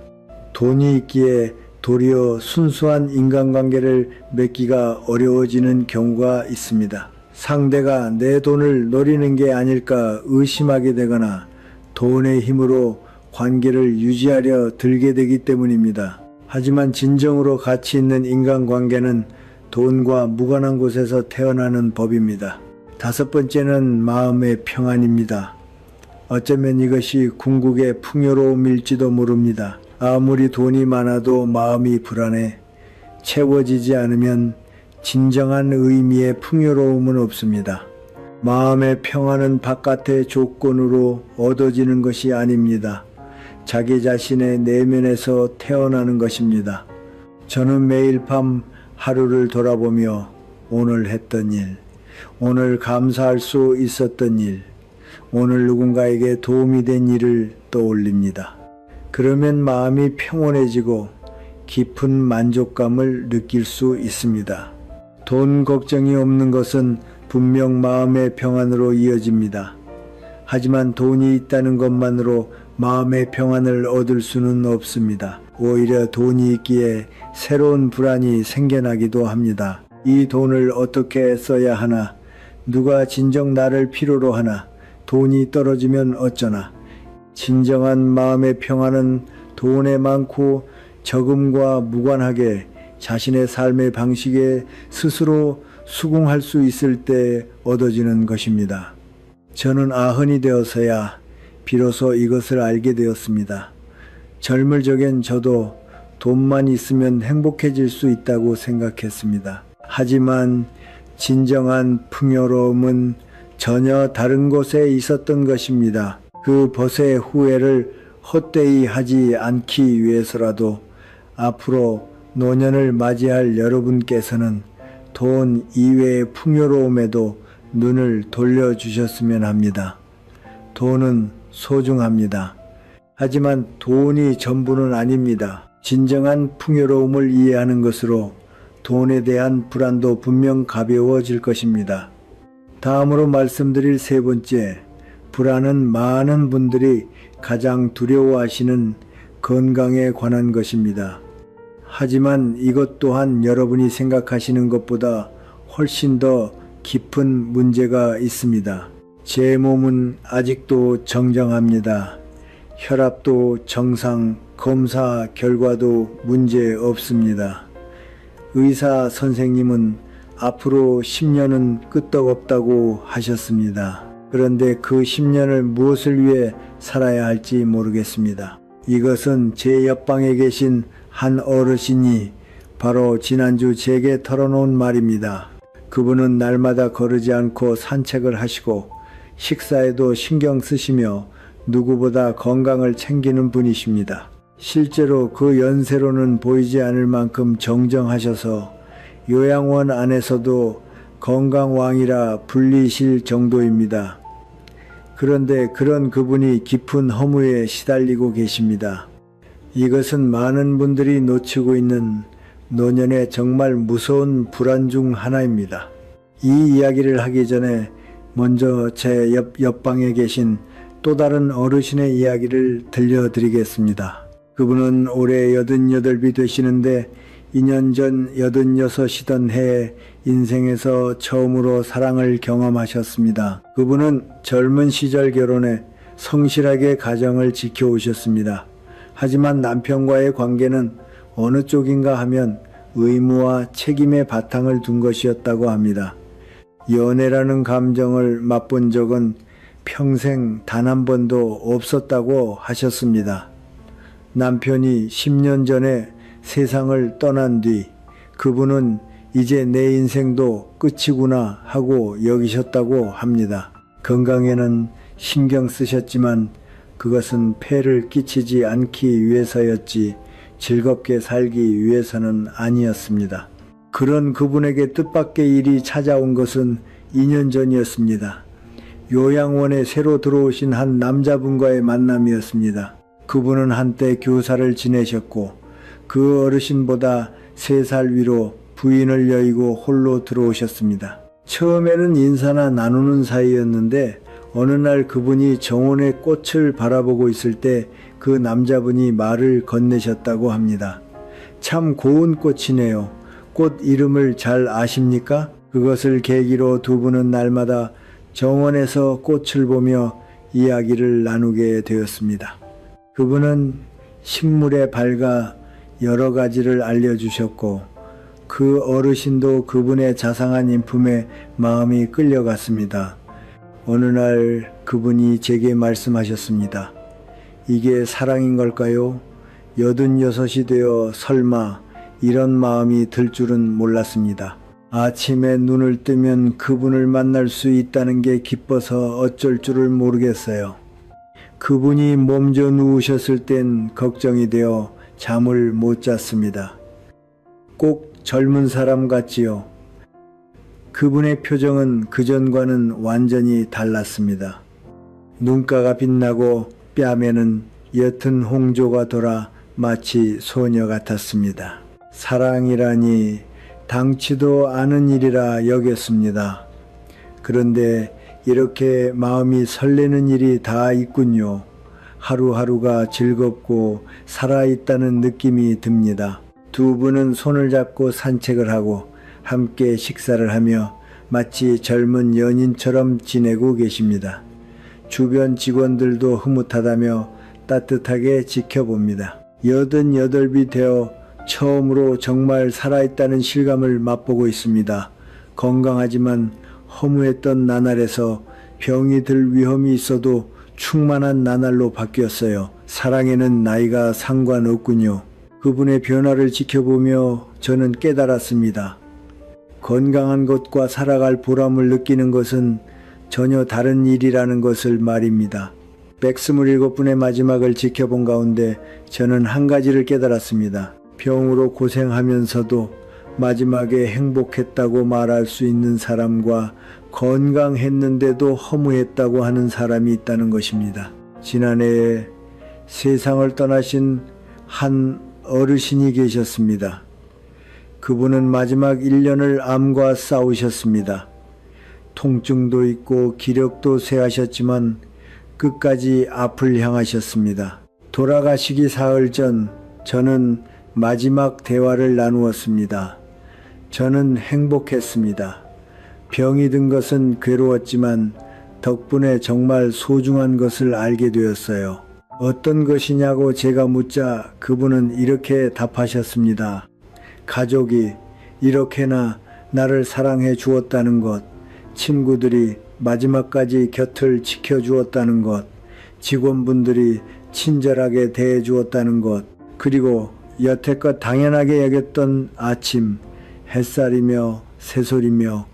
Speaker 1: 돈이 있기에 도리어 순수한 인간관계를 맺기가 어려워지는 경우가 있습니다. 상대가 내 돈을 노리는 게 아닐까 의심하게 되거나 돈의 힘으로 관계를 유지하려 들게 되기 때문입니다. 하지만 진정으로 가치 있는 인간관계는 돈과 무관한 곳에서 태어나는 법입니다. 다섯 번째는 마음의 평안입니다. 어쩌면 이것이 궁극의 풍요로움일지도 모릅니다. 아무리 돈이 많아도 마음이 불안해 채워지지 않으면 진정한 의미의 풍요로움은 없습니다. 마음의 평안은 바깥의 조건으로 얻어지는 것이 아닙니다. 자기 자신의 내면에서 태어나는 것입니다. 저는 매일 밤 하루를 돌아보며 오늘 했던 일, 오늘 감사할 수 있었던 일, 오늘 누군가에게 도움이 된 일을 떠올립니다. 그러면 마음이 평온해지고 깊은 만족감을 느낄 수 있습니다. 돈 걱정이 없는 것은 분명 마음의 평안으로 이어집니다. 하지만 돈이 있다는 것만으로 마음의 평안을 얻을 수는 없습니다. 오히려 돈이 있기에 새로운 불안이 생겨나기도 합니다. 이 돈을 어떻게 써야 하나? 누가 진정 나를 필요로 하나? 돈이 떨어지면 어쩌나? 진정한 마음의 평안은 돈에 많고 적음과 무관하게 자신의 삶의 방식에 스스로 수긍할 수 있을 때 얻어지는 것입니다. 저는 아흔이 되어서야 비로소 이것을 알게 되었습니다. 젊을 적엔 저도 돈만 있으면 행복해질 수 있다고 생각했습니다. 하지만 진정한 풍요로움은 전혀 다른 곳에 있었던 것입니다. 그 벗의 후회를 헛되이 하지 않기 위해서라도 앞으로 노년을 맞이할 여러분께서는 돈 이외의 풍요로움에도 눈을 돌려주셨으면 합니다. 돈은 소중합니다. 하지만 돈이 전부는 아닙니다. 진정한 풍요로움을 이해하는 것으로 돈에 대한 불안도 분명 가벼워질 것입니다. 다음으로 말씀드릴 세 번째, 불안은 많은 분들이 가장 두려워하시는 건강에 관한 것입니다. 하지만 이것 또한 여러분이 생각하시는 것보다 훨씬 더 깊은 문제가 있습니다. 제 몸은 아직도 정정합니다. 혈압도 정상, 검사 결과도 문제 없습니다. 의사 선생님은 앞으로 10년은 끄떡없다고 하셨습니다. 그런데 그 10년을 무엇을 위해 살아야 할지 모르겠습니다. 이것은 제 옆방에 계신 한 어르신이 바로 지난주 제게 털어놓은 말입니다. 그분은 날마다 거르지 않고 산책을 하시고 식사에도 신경 쓰시며 누구보다 건강을 챙기는 분이십니다. 실제로 그 연세로는 보이지 않을 만큼 정정하셔서 요양원 안에서도 건강왕이라 불리실 정도입니다. 그런데 그런 그분이 깊은 허무에 시달리고 계십니다. 이것은 많은 분들이 놓치고 있는 노년의 정말 무서운 불안 중 하나입니다. 이 이야기를 하기 전에 먼저 제 옆방에 계신 또 다른 어르신의 이야기를 들려드리겠습니다. 그분은 올해 88이 되시는데 2년 전 86이던 해에 인생에서 처음으로 사랑을 경험하셨습니다. 그분은 젊은 시절 결혼해 성실하게 가정을 지켜오셨습니다. 하지만 남편과의 관계는 어느 쪽인가 하면 의무와 책임의 바탕을 둔 것이었다고 합니다. 연애라는 감정을 맛본 적은 평생 단 한 번도 없었다고 하셨습니다. 남편이 10년 전에 세상을 떠난 뒤 그분은 이제 내 인생도 끝이구나 하고 여기셨다고 합니다. 건강에는 신경 쓰셨지만 그것은 폐를 끼치지 않기 위해서였지 즐겁게 살기 위해서는 아니었습니다. 그런 그분에게 뜻밖의 일이 찾아온 것은 2년 전이었습니다. 요양원에 새로 들어오신 한 남자분과의 만남이었습니다. 그분은 한때 교사를 지내셨고 그 어르신보다 3살 위로 부인을 여의고 홀로 들어오셨습니다. 처음에는 인사나 나누는 사이였는데 어느 날 그분이 정원의 꽃을 바라보고 있을 때 그 남자분이 말을 건네셨다고 합니다. 참 고운 꽃이네요. 꽃 이름을 잘 아십니까? 그것을 계기로 두 분은 날마다 정원에서 꽃을 보며 이야기를 나누게 되었습니다. 그분은 식물에 밝아 여러 가지를 알려주셨고 그 어르신도 그분의 자상한 인품에 마음이 끌려갔습니다. 어느 날 그분이 제게 말씀하셨습니다. 이게 사랑인 걸까요? 86이 되어 설마 이런 마음이 들 줄은 몰랐습니다. 아침에 눈을 뜨면 그분을 만날 수 있다는 게 기뻐서 어쩔 줄을 모르겠어요. 그분이 몸져 누우셨을 땐 걱정이 되어 잠을 못 잤습니다. 꼭 젊은 사람 같지요. 그분의 표정은 그전과는 완전히 달랐습니다. 눈가가 빛나고 뺨에는 옅은 홍조가 돌아 마치 소녀 같았습니다. 사랑이라니 당치도 않은 일이라 여겼습니다. 그런데 이렇게 마음이 설레는 일이 다 있군요. 하루하루가 즐겁고 살아있다는 느낌이 듭니다. 두 분은 손을 잡고 산책을 하고 함께 식사를 하며 마치 젊은 연인처럼 지내고 계십니다. 주변 직원들도 흐뭇하다며 따뜻하게 지켜봅니다. 88이 되어 처음으로 정말 살아있다는 실감을 맛보고 있습니다. 건강하지만 허무했던 나날에서 병이 들 위험이 있어도 충만한 나날로 바뀌었어요. 사랑에는 나이가 상관없군요. 그분의 변화를 지켜보며 저는 깨달았습니다. 건강한 것과 살아갈 보람을 느끼는 것은 전혀 다른 일이라는 것을 말입니다. 127분의 마지막을 지켜본 가운데 저는 한 가지를 깨달았습니다. 병으로 고생하면서도 마지막에 행복했다고 말할 수 있는 사람과 건강했는데도 허무했다고 하는 사람이 있다는 것입니다. 지난해에 세상을 떠나신 한 어르신이 계셨습니다. 그분은 마지막 1년을 암과 싸우셨습니다. 통증도 있고 기력도 쇠하셨지만 끝까지 앞을 향하셨습니다. 돌아가시기 사흘 전 저는 마지막 대화를 나누었습니다. 저는 행복했습니다. 병이 든 것은 괴로웠지만 덕분에 정말 소중한 것을 알게 되었어요. 어떤 것이냐고 제가 묻자 그분은 이렇게 답하셨습니다. 가족이 이렇게나 나를 사랑해 주었다는 것, 친구들이 마지막까지 곁을 지켜주었다는 것, 직원분들이 친절하게 대해주었다는 것, 그리고 여태껏 당연하게 여겼던 아침, 햇살이며 새소리며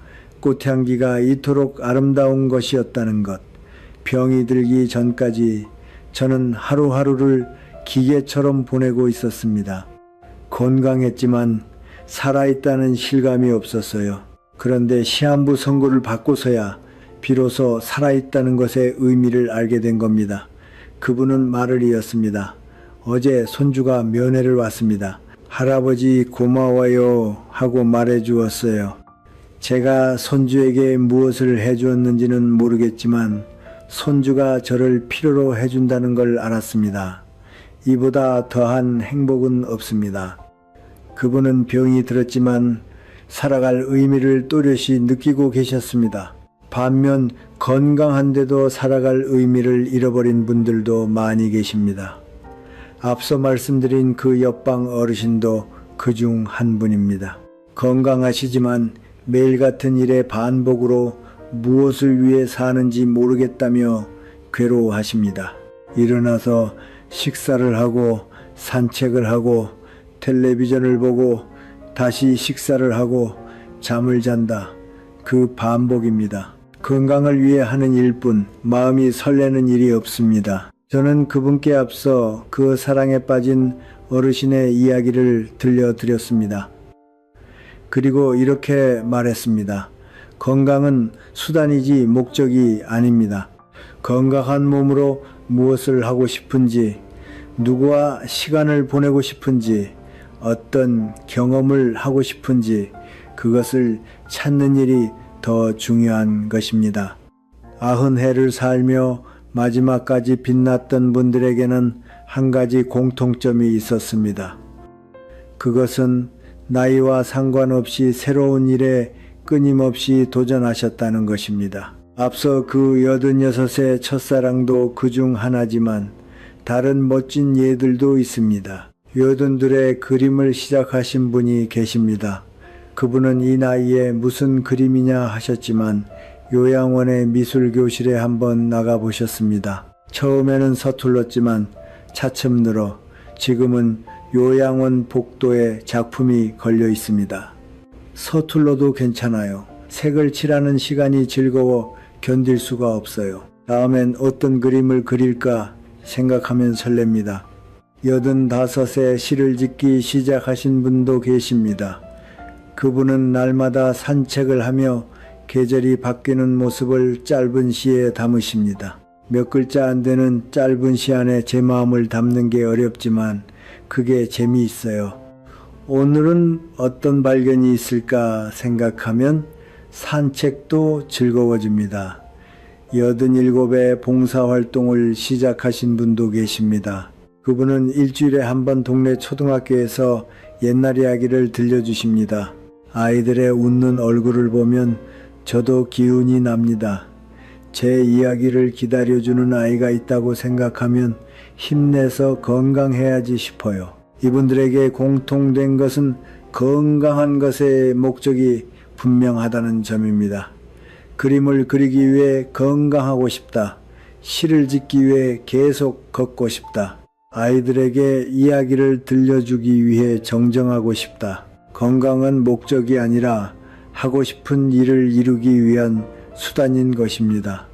Speaker 1: 꽃향기가 이토록 아름다운 것이었다는 것. 병이 들기 전까지 저는 하루하루를 기계처럼 보내고 있었습니다. 건강했지만 살아있다는 실감이 없었어요. 그런데 시한부 선고를 받고서야 비로소 살아있다는 것의 의미를 알게 된 겁니다. 그분은 말을 이었습니다. 어제 손주가 면회를 왔습니다. 할아버지 고마워요 하고 말해 주었어요. 제가 손주에게 무엇을 해 주었는지는 모르겠지만 손주가 저를 필요로 해준다는 걸 알았습니다. 이보다 더한 행복은 없습니다. 그분은 병이 들었지만 살아갈 의미를 또렷이 느끼고 계셨습니다. 반면 건강한데도 살아갈 의미를 잃어버린 분들도 많이 계십니다. 앞서 말씀드린 그 옆방 어르신도 그중 한 분입니다. 건강하시지만 매일 같은 일의 반복으로 무엇을 위해 사는지 모르겠다며 괴로워하십니다. 일어나서 식사를 하고 산책을 하고 텔레비전을 보고 다시 식사를 하고 잠을 잔다. 그 반복입니다. 건강을 위해 하는 일뿐 마음이 설레는 일이 없습니다. 저는 그분께 앞서 그 사랑에 빠진 어르신의 이야기를 들려드렸습니다. 그리고 이렇게 말했습니다. 건강은 수단이지 목적이 아닙니다. 건강한 몸으로 무엇을 하고 싶은지, 누구와 시간을 보내고 싶은지, 어떤 경험을 하고 싶은지 그것을 찾는 일이 더 중요한 것입니다. 90해를 살며 마지막까지 빛났던 분들에게는 한 가지 공통점이 있었습니다. 그것은 나이와 상관없이 새로운 일에 끊임없이 도전하셨다는 것입니다. 앞서 그 86의 첫사랑도 그중 하나지만 다른 멋진 예들도 있습니다. 82의 그림을 시작하신 분이 계십니다. 그분은 이 나이에 무슨 그림이냐 하셨지만 요양원의 미술교실에 한번 나가보셨습니다. 처음에는 서툴렀지만 차츰 늘어 지금은 요양원 복도에 작품이 걸려 있습니다. 서툴러도 괜찮아요. 색을 칠하는 시간이 즐거워 견딜 수가 없어요. 다음엔 어떤 그림을 그릴까 생각하면 설렙니다. 85세 시를 짓기 시작하신 분도 계십니다. 그분은 날마다 산책을 하며 계절이 바뀌는 모습을 짧은 시에 담으십니다. 몇 글자 안 되는 짧은 시 안에 제 마음을 담는 게 어렵지만 그게 재미있어요. 오늘은 어떤 발견이 있을까 생각하면 산책도 즐거워집니다. 87의 봉사활동을 시작하신 분도 계십니다. 그분은 일주일에 한 번 동네 초등학교에서 옛날 이야기를 들려주십니다. 아이들의 웃는 얼굴을 보면 저도 기운이 납니다. 제 이야기를 기다려주는 아이가 있다고 생각하면 힘내서 건강해야지 싶어요. 이분들에게 공통된 것은 건강한 것의 목적이 분명하다는 점입니다. 그림을 그리기 위해 건강하고 싶다. 시를 짓기 위해 계속 걷고 싶다. 아이들에게 이야기를 들려주기 위해 정정하고 싶다. 건강은 목적이 아니라 하고 싶은 일을 이루기 위한 수단인 것입니다.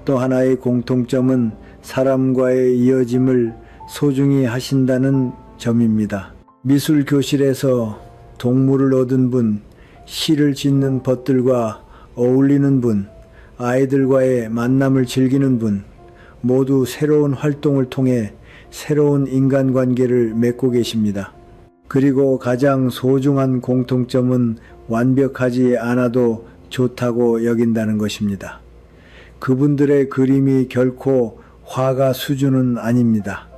Speaker 1: 또 하나의 공통점은 사람과의 이어짐을 소중히 하신다는 점입니다. 미술 교실에서 동물을 얻은 분, 시를 짓는 벗들과 어울리는 분, 아이들과의 만남을 즐기는 분, 모두 새로운 활동을 통해 새로운 인간관계를 맺고 계십니다. 그리고 가장 소중한 공통점은 완벽하지 않아도 좋다고 여긴다는 것입니다. 그분들의 그림이 결코 화가 수준은 아닙니다.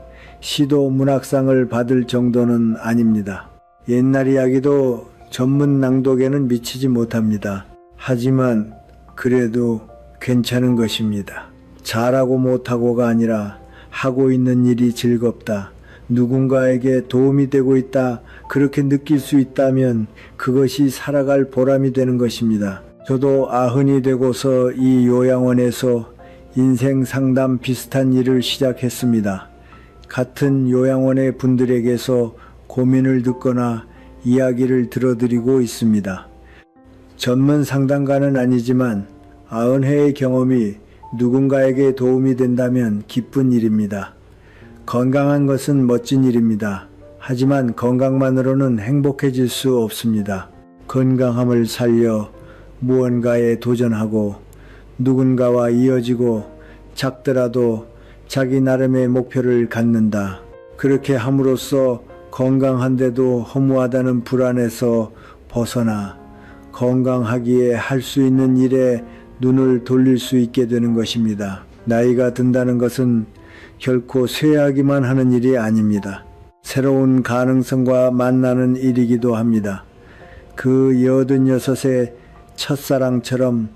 Speaker 1: 시도 문학상을 받을 정도는 아닙니다. 옛날 이야기도 전문 낭독에는 미치지 못합니다. 하지만 그래도 괜찮은 것입니다. 잘하고 못하고가 아니라 하고 있는 일이 즐겁다. 누군가에게 도움이 되고 있다. 그렇게 느낄 수 있다면 그것이 살아갈 보람이 되는 것입니다. 저도 90이 되고서 이 요양원에서 인생 상담 비슷한 일을 시작했습니다. 같은 요양원의 분들에게서 고민을 듣거나 이야기를 들어드리고 있습니다. 전문 상담가는 아니지만 90회의 경험이 누군가에게 도움이 된다면 기쁜 일입니다. 건강한 것은 멋진 일입니다. 하지만 건강만으로는 행복해질 수 없습니다. 건강함을 살려 무언가에 도전하고 누군가와 이어지고 작더라도 자기 나름의 목표를 갖는다. 그렇게 함으로써 건강한데도 허무하다는 불안에서 벗어나 건강하기에 할 수 있는 일에 눈을 돌릴 수 있게 되는 것입니다. 나이가 든다는 것은 결코 쇠하기만 하는 일이 아닙니다. 새로운 가능성과 만나는 일이기도 합니다. 그 86의 첫사랑처럼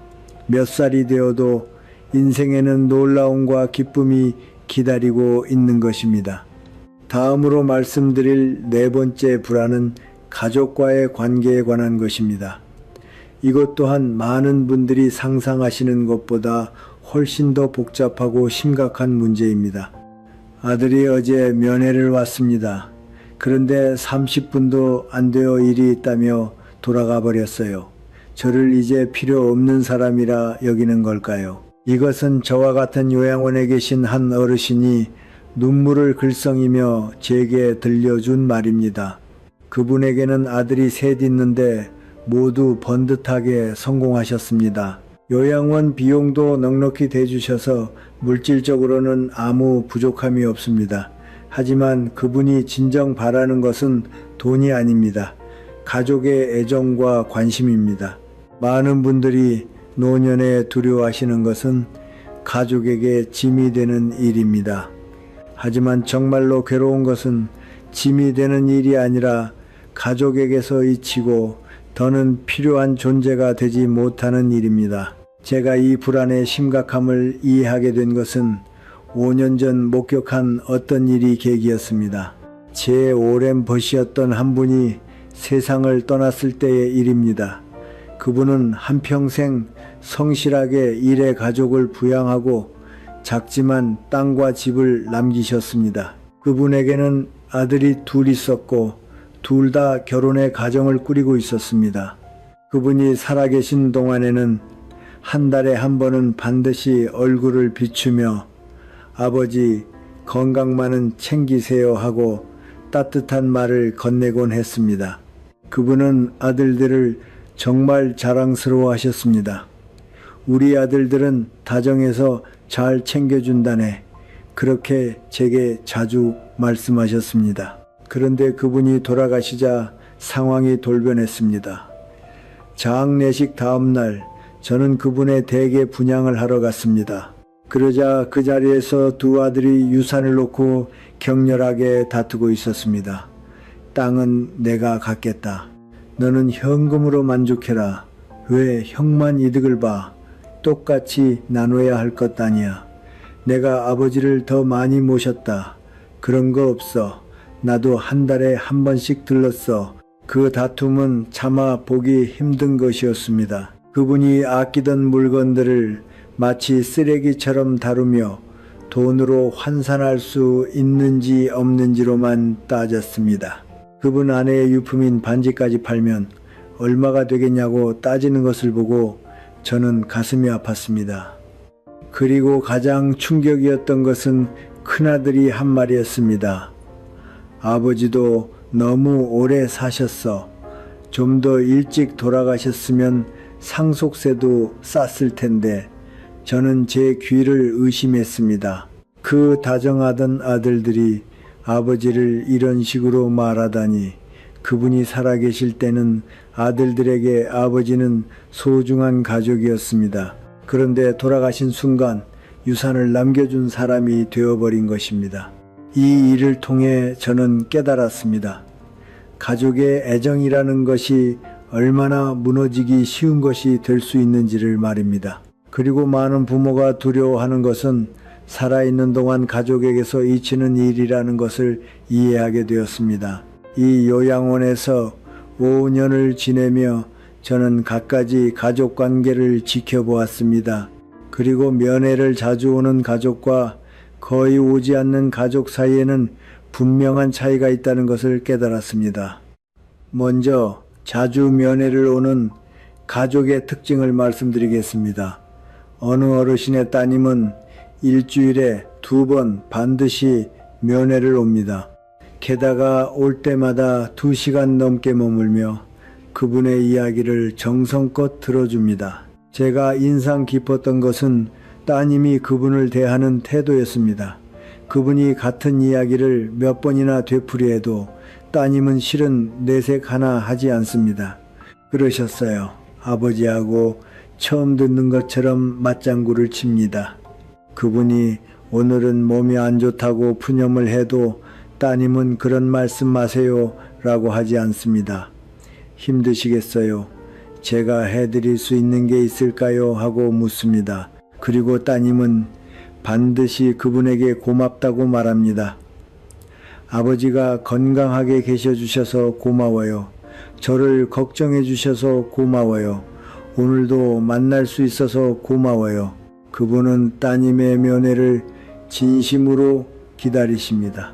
Speaker 1: 몇 살이 되어도 인생에는 놀라움과 기쁨이 기다리고 있는 것입니다. 다음으로 말씀드릴 네 번째 불안은 가족과의 관계에 관한 것입니다. 이것 또한 많은 분들이 상상하시는 것보다 훨씬 더 복잡하고 심각한 문제입니다. 아들이 어제 면회를 왔습니다. 그런데 30분도 안 되어 일이 있다며 돌아가 버렸어요. 저를 이제 필요 없는 사람이라 여기는 걸까요? 이것은 저와 같은 요양원에 계신 한 어르신이 눈물을 글썽이며 제게 들려준 말입니다. 그분에게는 아들이 셋 있는데 모두 번듯하게 성공하셨습니다. 요양원 비용도 넉넉히 대주셔서 물질적으로는 아무 부족함이 없습니다. 하지만 그분이 진정 바라는 것은 돈이 아닙니다. 가족의 애정과 관심입니다. 많은 분들이 노년에 두려워하시는 것은 가족에게 짐이 되는 일입니다. 하지만 정말로 괴로운 것은 짐이 되는 일이 아니라 가족에게서 잊히고 더는 필요한 존재가 되지 못하는 일입니다. 제가 이 불안의 심각함을 이해하게 된 것은 5년 전 목격한 어떤 일이 계기였습니다. 제 오랜 벗이었던 한 분이 세상을 떠났을 때의 일입니다. 그분은 한평생 성실하게 일의 가족을 부양하고 작지만 땅과 집을 남기셨습니다. 그분에게는 아들이 둘 있었고 둘 다 결혼해 가정을 꾸리고 있었습니다. 그분이 살아계신 동안에는 한 달에 한 번은 반드시 얼굴을 비추며 아버지 건강만은 챙기세요 하고 따뜻한 말을 건네곤 했습니다. 그분은 아들들을 정말 자랑스러워 하셨습니다. 우리 아들들은 다정해서 잘 챙겨준다네. 그렇게 제게 자주 말씀하셨습니다. 그런데 그분이 돌아가시자 상황이 돌변했습니다. 장례식 다음날 저는 그분의 댁에 분향을 하러 갔습니다. 그러자 그 자리에서 두 아들이 유산을 놓고 격렬하게 다투고 있었습니다. 땅은 내가 갖겠다. 너는 현금으로 만족해라. 왜 형만 이득을 봐? 똑같이 나눠야 할 것 아니야. 내가 아버지를 더 많이 모셨다. 그런 거 없어. 나도 한 달에 한 번씩 들렀어. 그 다툼은 차마 보기 힘든 것이었습니다. 그분이 아끼던 물건들을 마치 쓰레기처럼 다루며 돈으로 환산할 수 있는지 없는지로만 따졌습니다. 그분 아내의 유품인 반지까지 팔면 얼마가 되겠냐고 따지는 것을 보고 저는 가슴이 아팠습니다. 그리고 가장 충격이었던 것은 큰아들이 한 말이었습니다. 아버지도 너무 오래 사셨어. 좀 더 일찍 돌아가셨으면 상속세도 쌌을 텐데. 저는 제 귀를 의심했습니다. 그 다정하던 아들들이 아버지를 이런 식으로 말하다니. 그분이 살아계실 때는 아들들에게 아버지는 소중한 가족이었습니다. 그런데 돌아가신 순간 유산을 남겨준 사람이 되어버린 것입니다. 이 일을 통해 저는 깨달았습니다. 가족의 애정이라는 것이 얼마나 무너지기 쉬운 것이 될 수 있는지를 말입니다. 그리고 많은 부모가 두려워하는 것은 살아있는 동안 가족에게서 잊히는 일이라는 것을 이해하게 되었습니다. 이 요양원에서 5년을 지내며 저는 갖가지 가족관계를 지켜보았습니다. 그리고 면회를 자주 오는 가족과 거의 오지 않는 가족 사이에는 분명한 차이가 있다는 것을 깨달았습니다. 먼저 자주 면회를 오는 가족의 특징을 말씀드리겠습니다. 어느 어르신의 따님은 일주일에 2번 반드시 면회를 옵니다. 게다가 올 때마다 2시간 넘게 머물며 그분의 이야기를 정성껏 들어줍니다. 제가 인상 깊었던 것은 따님이 그분을 대하는 태도였습니다. 그분이 같은 이야기를 몇 번이나 되풀이해도 따님은 실은 내색 하나 하지 않습니다. 그러셨어요. 아버지하고 처음 듣는 것처럼 맞장구를 칩니다. 그분이 오늘은 몸이 안 좋다고 푸념을 해도 따님은 그런 말씀 마세요 라고 하지 않습니다. 힘드시겠어요? 제가 해드릴 수 있는 게 있을까요? 하고 묻습니다. 그리고 따님은 반드시 그분에게 고맙다고 말합니다. 아버지가 건강하게 계셔 주셔서 고마워요. 저를 걱정해 주셔서 고마워요. 오늘도 만날 수 있어서 고마워요. 그분은 따님의 면회를 진심으로 기다리십니다.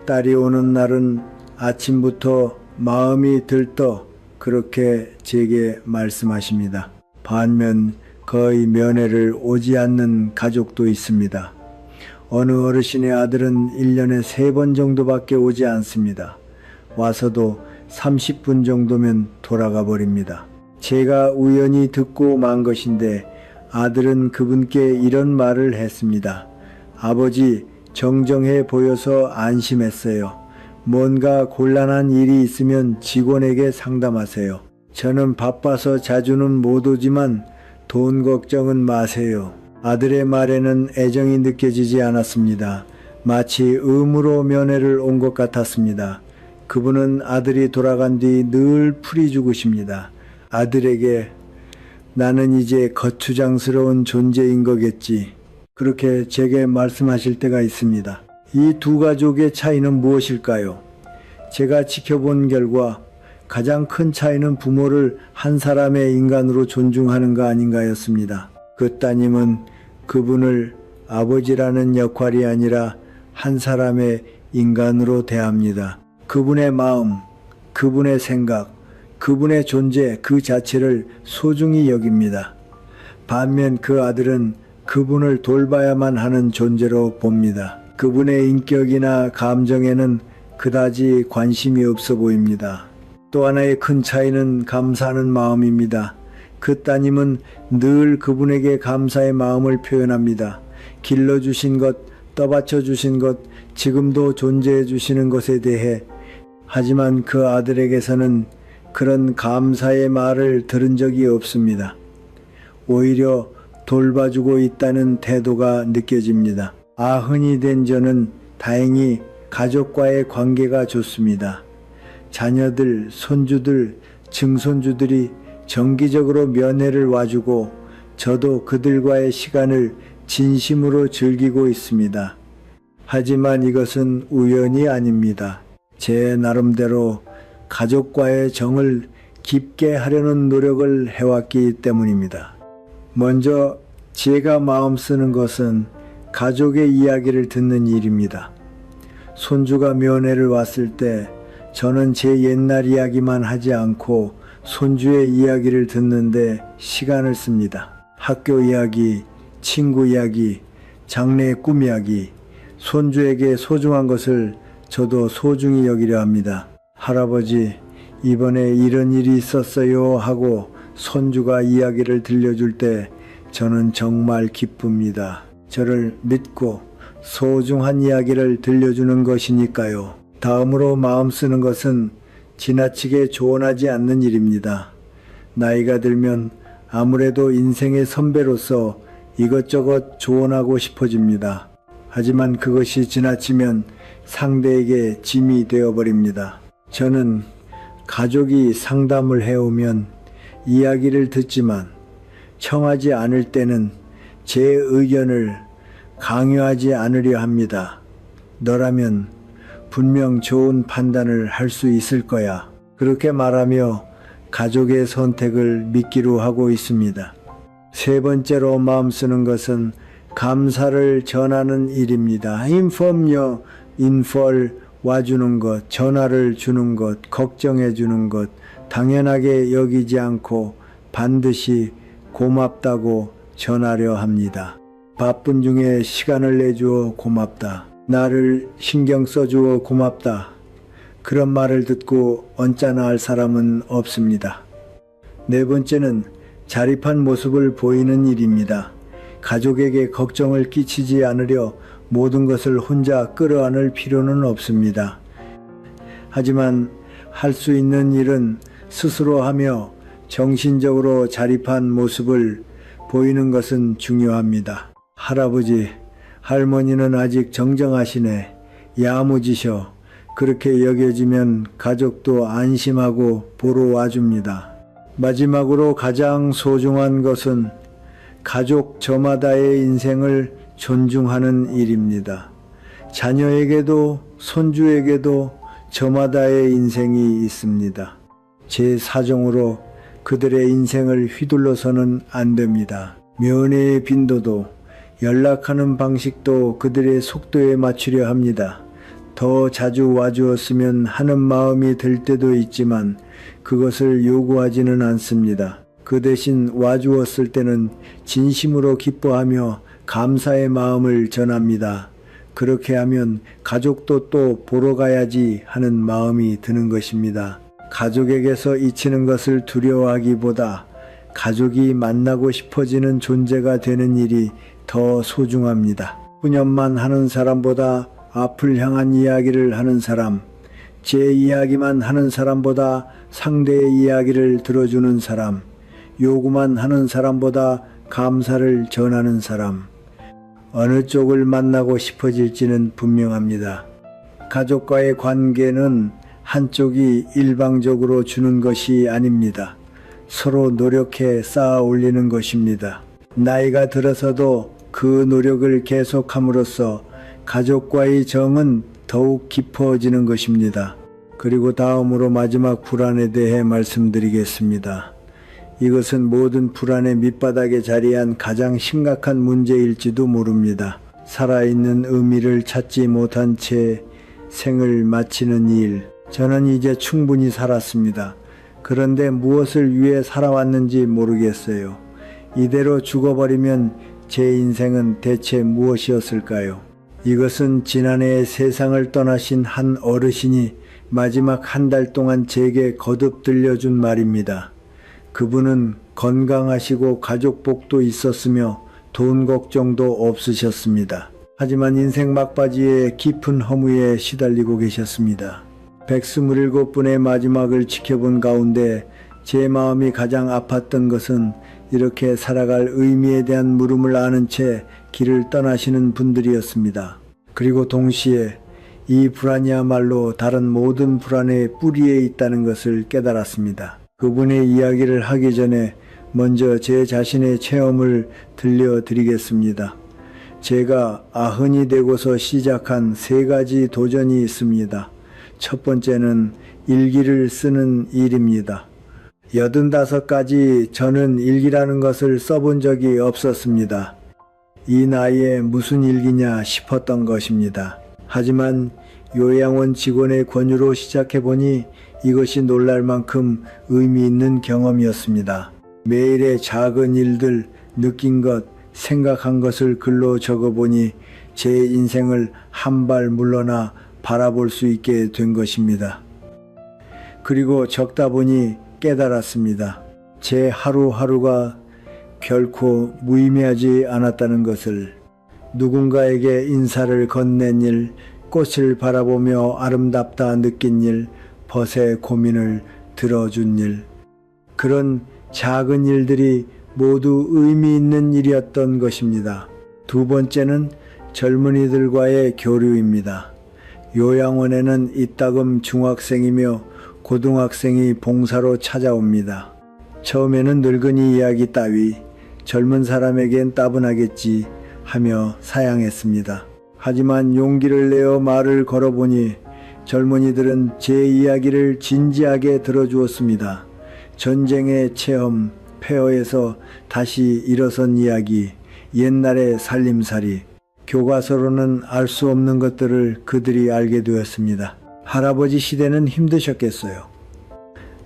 Speaker 1: 딸이 오는 날은 아침부터 마음이 들떠 그렇게 제게 말씀하십니다. 반면 거의 면회를 오지 않는 가족도 있습니다. 어느 어르신의 아들은 1년에 3번 정도밖에 오지 않습니다. 와서도 30분 정도면 돌아가 버립니다. 제가 우연히 듣고 만 것인데 아들은 그분께 이런 말을 했습니다. 아버지, 정정해 보여서 안심했어요. 뭔가 곤란한 일이 있으면 직원에게 상담하세요. 저는 바빠서 자주는 못 오지만 돈 걱정은 마세요. 아들의 말에는 애정이 느껴지지 않았습니다. 마치 의무로 면회를 온 것 같았습니다. 그분은 아들이 돌아간 뒤 늘 풀이 죽으십니다. 아들에게 나는 이제 거추장스러운 존재인 거겠지. 그렇게 제게 말씀하실 때가 있습니다. 이 두 가족의 차이는 무엇일까요? 제가 지켜본 결과 가장 큰 차이는 부모를 한 사람의 인간으로 존중하는가 아닌가였습니다. 그 따님은 그분을 아버지라는 역할이 아니라 한 사람의 인간으로 대합니다. 그분의 마음, 그분의 생각, 그분의 존재 그 자체를 소중히 여깁니다. 반면 그 아들은 그분을 돌봐야만 하는 존재로 봅니다. 그분의 인격이나 감정에는 그다지 관심이 없어 보입니다. 또 하나의 큰 차이는 감사하는 마음입니다. 그 따님은 늘 그분에게 감사의 마음을 표현합니다. 길러주신 것, 떠받쳐 주신 것, 지금도 존재해 주시는 것에 대해. 하지만 그 아들에게서는 그런 감사의 말을 들은 적이 없습니다. 오히려 돌봐주고 있다는 태도가 느껴집니다. 아흔이 된 저는 다행히 가족과의 관계가 좋습니다. 자녀들, 손주들, 증손주들이 정기적으로 면회를 와주고 저도 그들과의 시간을 진심으로 즐기고 있습니다. 하지만 이것은 우연이 아닙니다. 제 나름대로 가족과의 정을 깊게 하려는 노력을 해왔기 때문입니다. 먼저 제가 마음 쓰는 것은 가족의 이야기를 듣는 일입니다. 손주가 면회를 왔을 때 저는 제 옛날 이야기만 하지 않고 손주의 이야기를 듣는데 시간을 씁니다. 학교 이야기, 친구 이야기, 장래의 꿈 이야기, 손주에게 소중한 것을 저도 소중히 여기려 합니다. 할아버지, 이번에 이런 일이 있었어요 하고 손주가 이야기를 들려줄 때 저는 정말 기쁩니다. 저를 믿고 소중한 이야기를 들려주는 것이니까요. 다음으로 마음 쓰는 것은 지나치게 조언하지 않는 일입니다. 나이가 들면 아무래도 인생의 선배로서 이것저것 조언하고 싶어집니다. 하지만 그것이 지나치면 상대에게 짐이 되어버립니다. 저는 가족이 상담을 해오면 이야기를 듣지만 청하지 않을 때는 제 의견을 강요하지 않으려 합니다. 너라면 분명 좋은 판단을 할 수 있을 거야. 그렇게 말하며 가족의 선택을 믿기로 하고 있습니다. 세 번째로 마음 쓰는 것은 감사를 전하는 일입니다. inform요, 인펄 와주는 것, 전화를 주는 것, 걱정해 주는 것, 당연하게 여기지 않고 반드시 고맙다고 전하려 합니다. 바쁜 중에 시간을 내주어 고맙다. 나를 신경 써주어 고맙다. 그런 말을 듣고 언짢아 할 사람은 없습니다. 네 번째는 자립한 모습을 보이는 일입니다. 가족에게 걱정을 끼치지 않으려 모든 것을 혼자 끌어안을 필요는 없습니다. 하지만 할 수 있는 일은 스스로 하며 정신적으로 자립한 모습을 보이는 것은 중요합니다. 할아버지, 할머니는 아직 정정하시네. 야무지셔. 그렇게 여겨지면 가족도 안심하고 보러 와줍니다. 마지막으로 가장 소중한 것은 가족 저마다의 인생을 존중하는 일입니다. 자녀에게도 손주에게도 저마다의 인생이 있습니다. 제 사정으로 그들의 인생을 휘둘러서는 안 됩니다. 면회의 빈도도 연락하는 방식도 그들의 속도에 맞추려 합니다. 더 자주 와주었으면 하는 마음이 들 때도 있지만 그것을 요구하지는 않습니다. 그 대신 와주었을 때는 진심으로 기뻐하며 감사의 마음을 전합니다. 그렇게 하면 가족도 또 보러 가야지 하는 마음이 드는 것입니다. 가족에게서 잊히는 것을 두려워하기보다 가족이 만나고 싶어지는 존재가 되는 일이 더 소중합니다. 푸념만 하는 사람보다 앞을 향한 이야기를 하는 사람, 제 이야기만 하는 사람보다 상대의 이야기를 들어주는 사람, 요구만 하는 사람보다 감사를 전하는 사람, 어느 쪽을 만나고 싶어질지는 분명합니다. 가족과의 관계는 한쪽이 일방적으로 주는 것이 아닙니다. 서로 노력해 쌓아 올리는 것입니다. 나이가 들어서도 그 노력을 계속함으로써 가족과의 정은 더욱 깊어지는 것입니다. 그리고 다음으로 마지막 불안에 대해 말씀드리겠습니다. 이것은 모든 불안의 밑바닥에 자리한 가장 심각한 문제일지도 모릅니다. 살아있는 의미를 찾지 못한 채 생을 마치는 일. 저는 이제 충분히 살았습니다. 그런데 무엇을 위해 살아왔는지 모르겠어요. 이대로 죽어버리면 제 인생은 대체 무엇이었을까요? 이것은 지난해 세상을 떠나신 한 어르신이 마지막 한 달 동안 제게 거듭 들려준 말입니다. 그분은 건강하시고 가족복도 있었으며 돈 걱정도 없으셨습니다. 하지만 인생 막바지에 깊은 허무에 시달리고 계셨습니다. 127분의 마지막을 지켜본 가운데 제 마음이 가장 아팠던 것은 이렇게 살아갈 의미에 대한 물음을 아는 채 길을 떠나시는 분들이었습니다. 그리고 동시에 이 불안이야말로 다른 모든 불안의 뿌리에 있다는 것을 깨달았습니다. 그분의 이야기를 하기 전에 먼저 제 자신의 체험을 들려드리겠습니다. 제가 아흔이 되고서 시작한 3가지 도전이 있습니다. 첫 번째는 일기를 쓰는 일입니다. 85까지 저는 일기라는 것을 써본 적이 없었습니다. 이 나이에 무슨 일기냐 싶었던 것입니다. 하지만 요양원 직원의 권유로 시작해보니 이것이 놀랄 만큼 의미 있는 경험이었습니다. 매일의 작은 일들, 느낀 것, 생각한 것을 글로 적어보니 제 인생을 한 발 물러나 바라볼 수 있게 된 것입니다. 그리고 적다 보니 깨달았습니다. 제 하루하루가 결코 무의미하지 않았다는 것을. 누군가에게 인사를 건넨 일, 꽃을 바라보며 아름답다 느낀 일, 벗의 고민을 들어준 일. 그런 작은 일들이 모두 의미 있는 일이었던 것입니다. 두 번째는 젊은이들과의 교류입니다. 요양원에는 이따금 중학생이며 고등학생이 봉사로 찾아옵니다. 처음에는 늙은이 이야기 따위 젊은 사람에겐 따분하겠지 하며 사양했습니다. 하지만 용기를 내어 말을 걸어보니 젊은이들은 제 이야기를 진지하게 들어주었습니다. 전쟁의 체험, 폐허에서 다시 일어선 이야기, 옛날의 살림살이, 교과서로는 알 수 없는 것들을 그들이 알게 되었습니다. 할아버지 시대는 힘드셨겠어요.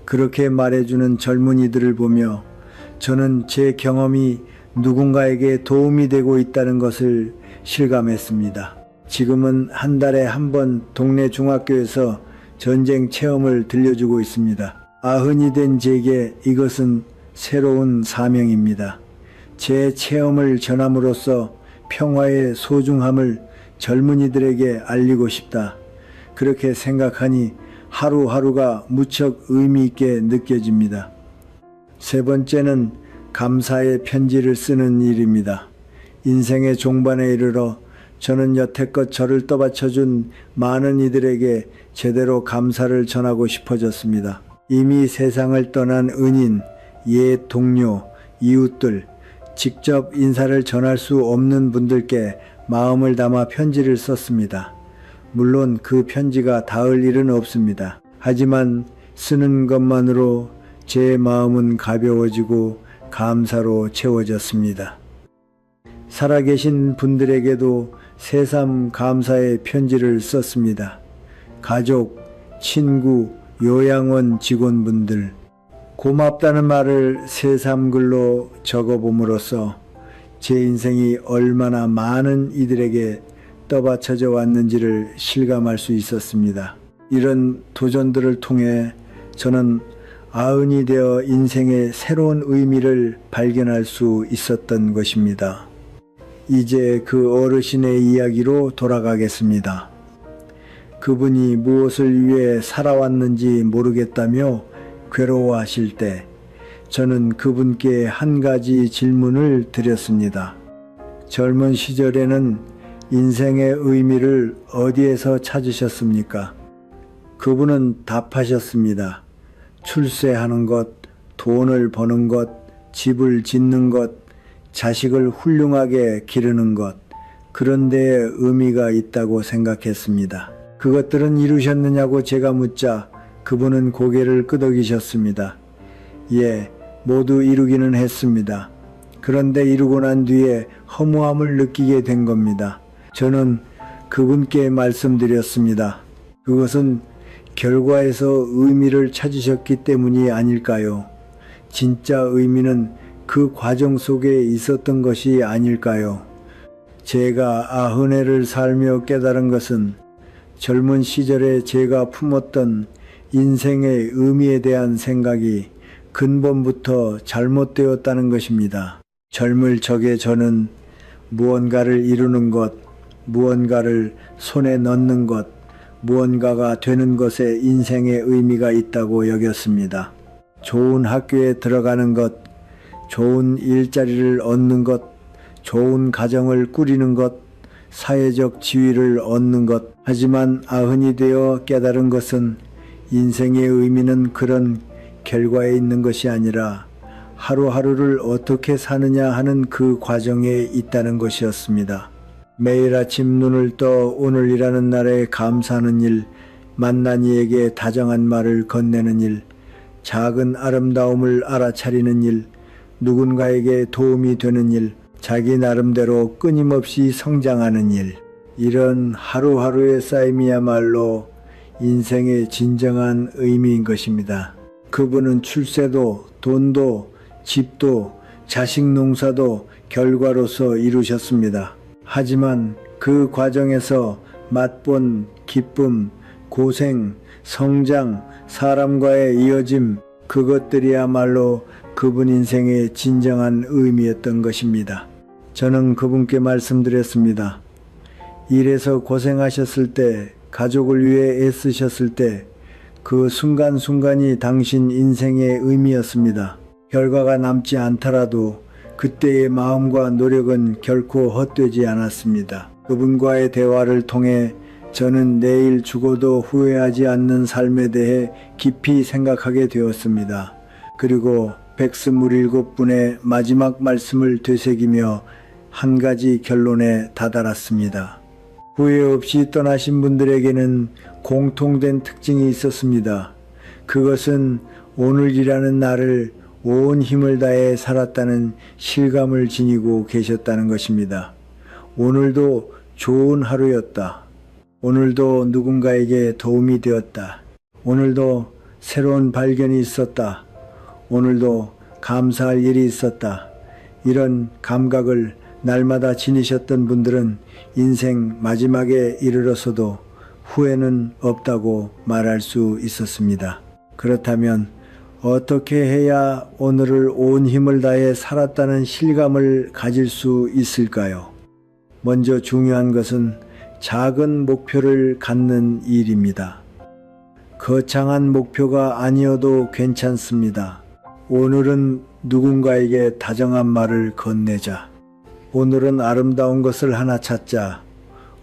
Speaker 1: 그렇게 말해주는 젊은이들을 보며 저는 제 경험이 누군가에게 도움이 되고 있다는 것을 실감했습니다. 지금은 한 달에 한 번 동네 중학교에서 전쟁 체험을 들려주고 있습니다. 90이 된 제게 이것은 새로운 사명입니다. 제 체험을 전함으로써 평화의 소중함을 젊은이들에게 알리고 싶다. 그렇게 생각하니 하루하루가 무척 의미 있게 느껴집니다. 세 번째는 감사의 편지를 쓰는 일입니다. 인생의 종반에 이르러 저는 여태껏 저를 떠받쳐준 많은 이들에게 제대로 감사를 전하고 싶어졌습니다. 이미 세상을 떠난 은인, 옛 동료, 이웃들, 직접 인사를 전할 수 없는 분들께 마음을 담아 편지를 썼습니다. 물론 그 편지가 닿을 일은 없습니다. 하지만 쓰는 것만으로 제 마음은 가벼워지고 감사로 채워졌습니다. 살아계신 분들에게도 새삼 감사의 편지를 썼습니다. 가족, 친구, 요양원 직원분들, 고맙다는 말을 새삼 글로 적어봄으로써 제 인생이 얼마나 많은 이들에게 떠받쳐져 왔는지를 실감할 수 있었습니다. 이런 도전들을 통해 저는 90이 되어 인생의 새로운 의미를 발견할 수 있었던 것입니다. 이제 그 어르신의 이야기로 돌아가겠습니다. 그분이 무엇을 위해 살아왔는지 모르겠다며 괴로워하실 때 저는 그분께 한 가지 질문을 드렸습니다. 젊은 시절에는 인생의 의미를 어디에서 찾으셨습니까? 그분은 답하셨습니다. 출세하는 것, 돈을 버는 것, 집을 짓는 것, 자식을 훌륭하게 기르는 것, 그런 데에 의미가 있다고 생각했습니다. 그것들은 이루셨느냐고 제가 묻자 그분은 고개를 끄덕이셨습니다. 예, 모두 이루기는 했습니다. 그런데 이루고 난 뒤에 허무함을 느끼게 된 겁니다. 저는 그분께 말씀드렸습니다. 그것은 결과에서 의미를 찾으셨기 때문이 아닐까요? 진짜 의미는 그 과정 속에 있었던 것이 아닐까요? 제가 90해를 살며 깨달은 것은 젊은 시절에 제가 품었던 인생의 의미에 대한 생각이 근본부터 잘못되었다는 것입니다. 젊을 적에 저는 무언가를 이루는 것, 무언가를 손에 넣는 것, 무언가가 되는 것에 인생의 의미가 있다고 여겼습니다. 좋은 학교에 들어가는 것, 좋은 일자리를 얻는 것, 좋은 가정을 꾸리는 것, 사회적 지위를 얻는 것. 하지만 90이 되어 깨달은 것은 인생의 의미는 그런 결과에 있는 것이 아니라 하루하루를 어떻게 사느냐 하는 그 과정에 있다는 것이었습니다. 매일 아침 눈을 떠 오늘이라는 날에 감사하는 일, 만난 이에게 다정한 말을 건네는 일, 작은 아름다움을 알아차리는 일, 누군가에게 도움이 되는 일, 자기 나름대로 끊임없이 성장하는 일, 이런 하루하루의 쌓임이야말로 인생의 진정한 의미인 것입니다. 그분은 출세도, 돈도, 집도, 자식 농사도 결과로서 이루셨습니다. 하지만 그 과정에서 맛본 기쁨, 고생, 성장, 사람과의 이어짐, 그것들이야말로 그분 인생의 진정한 의미였던 것입니다. 저는 그분께 말씀드렸습니다. 일에서 고생하셨을 때, 가족을 위해 애쓰셨을 때, 그 순간순간이 당신 인생의 의미였습니다. 결과가 남지 않더라도 그때의 마음과 노력은 결코 헛되지 않았습니다. 그분과의 대화를 통해 저는 내일 죽어도 후회하지 않는 삶에 대해 깊이 생각하게 되었습니다. 그리고 127분의 마지막 말씀을 되새기며 한 가지 결론에 다다랐습니다. 후회 없이 떠나신 분들에게는 공통된 특징이 있었습니다. 그것은 오늘이라는 날을 온 힘을 다해 살았다는 실감을 지니고 계셨다는 것입니다. 오늘도 좋은 하루였다. 오늘도 누군가에게 도움이 되었다. 오늘도 새로운 발견이 있었다. 오늘도 감사할 일이 있었다. 이런 감각을 날마다 지니셨던 분들은 인생 마지막에 이르러서도 후회는 없다고 말할 수 있었습니다. 그렇다면 어떻게 해야 오늘을 온 힘을 다해 살았다는 실감을 가질 수 있을까요? 먼저 중요한 것은 작은 목표를 갖는 일입니다. 거창한 목표가 아니어도 괜찮습니다. 오늘은 누군가에게 다정한 말을 건네자. 오늘은 아름다운 것을 하나 찾자.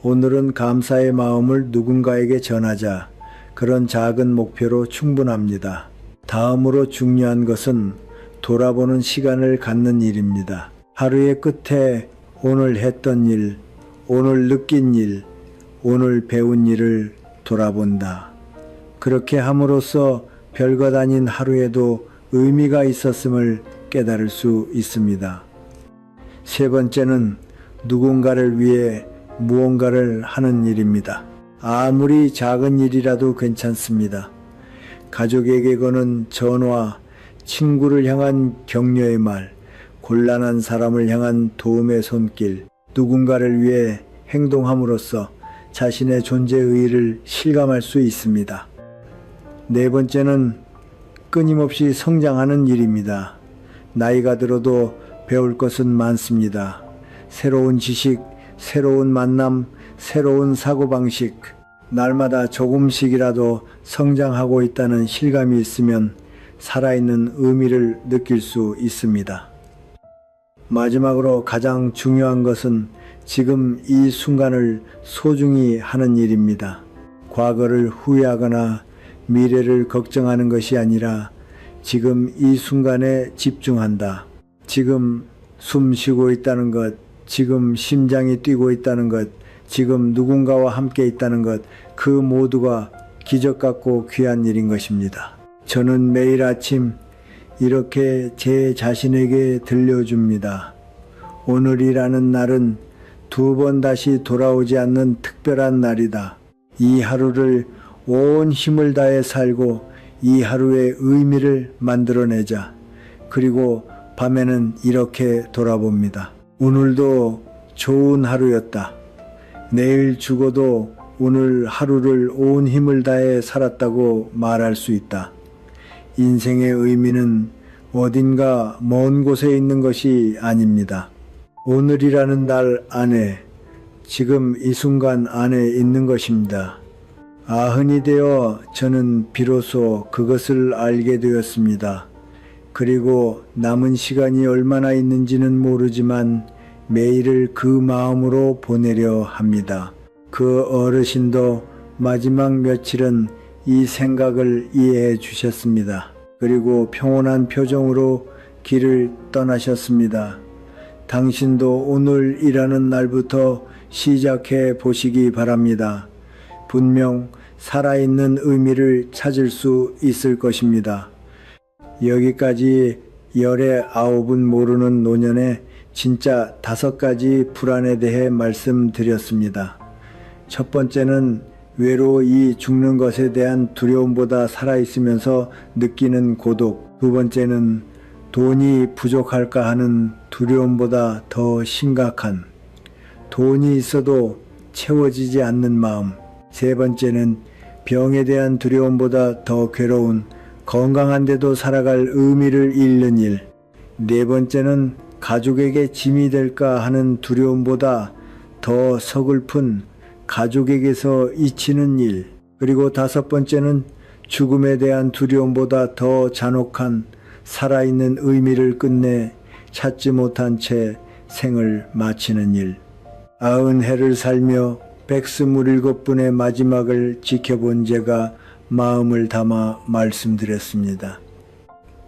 Speaker 1: 오늘은 감사의 마음을 누군가에게 전하자. 그런 작은 목표로 충분합니다. 다음으로 중요한 것은 돌아보는 시간을 갖는 일입니다. 하루의 끝에 오늘 했던 일, 오늘 느낀 일, 오늘 배운 일을 돌아본다. 그렇게 함으로써 별것 아닌 하루에도 의미가 있었음을 깨달을 수 있습니다. 세 번째는 누군가를 위해 무언가를 하는 일입니다. 아무리 작은 일이라도 괜찮습니다. 가족에게 거는 전화, 친구를 향한 격려의 말, 곤란한 사람을 향한 도움의 손길, 누군가를 위해 행동함으로써 자신의 존재의 의의를 실감할 수 있습니다. 네 번째는 끊임없이 성장하는 일입니다. 나이가 들어도 배울 것은 많습니다. 새로운 지식, 새로운 만남, 새로운 사고방식, 날마다 조금씩이라도 성장하고 있다는 실감이 있으면 살아있는 의미를 느낄 수 있습니다. 마지막으로 가장 중요한 것은 지금 이 순간을 소중히 하는 일입니다. 과거를 후회하거나 미래를 걱정하는 것이 아니라 지금 이 순간에 집중한다. 지금 숨 쉬고 있다는 것, 지금 심장이 뛰고 있다는 것, 지금 누군가와 함께 있다는 것, 그 모두가 기적 같고 귀한 일인 것입니다. 저는 매일 아침 이렇게 제 자신에게 들려줍니다. 오늘이라는 날은 두 번 다시 돌아오지 않는 특별한 날이다. 이 하루를 온 힘을 다해 살고 이 하루의 의미를 만들어내자. 그리고 밤에는 이렇게 돌아봅니다. 오늘도 좋은 하루였다. 내일 죽어도 오늘 하루를 온 힘을 다해 살았다고 말할 수 있다. 인생의 의미는 어딘가 먼 곳에 있는 것이 아닙니다. 오늘이라는 날 안에, 지금 이 순간 안에 있는 것입니다. 아흔이 되어 저는 비로소 그것을 알게 되었습니다. 그리고 남은 시간이 얼마나 있는지는 모르지만 매일을 그 마음으로 보내려 합니다. 그 어르신도 마지막 며칠은 이 생각을 이해해 주셨습니다. 그리고 평온한 표정으로 길을 떠나셨습니다. 당신도 오늘 일하는 날부터 시작해 보시기 바랍니다. 분명 살아있는 의미를 찾을 수 있을 것입니다. 여기까지 열의 아홉은 모르는 노년의 진짜 5가지 불안에 대해 말씀드렸습니다. 첫 번째는 외로이 죽는 것에 대한 두려움보다 살아있으면서 느끼는 고독. 두 번째는 돈이 부족할까 하는 두려움보다 더 심각한 돈이 있어도 채워지지 않는 마음. 세 번째는 병에 대한 두려움보다 더 괴로운 건강한데도 살아갈 의미를 잃는 일. 네 번째는 가족에게 짐이 될까 하는 두려움보다 더 서글픈 가족에게서 잊히는 일. 그리고 다섯 번째는 죽음에 대한 두려움보다 더 잔혹한 살아있는 의미를 끝내 찾지 못한 채 생을 마치는 일. 90해를 살며 127분의 마지막을 지켜본 제가 마음을 담아 말씀드렸습니다.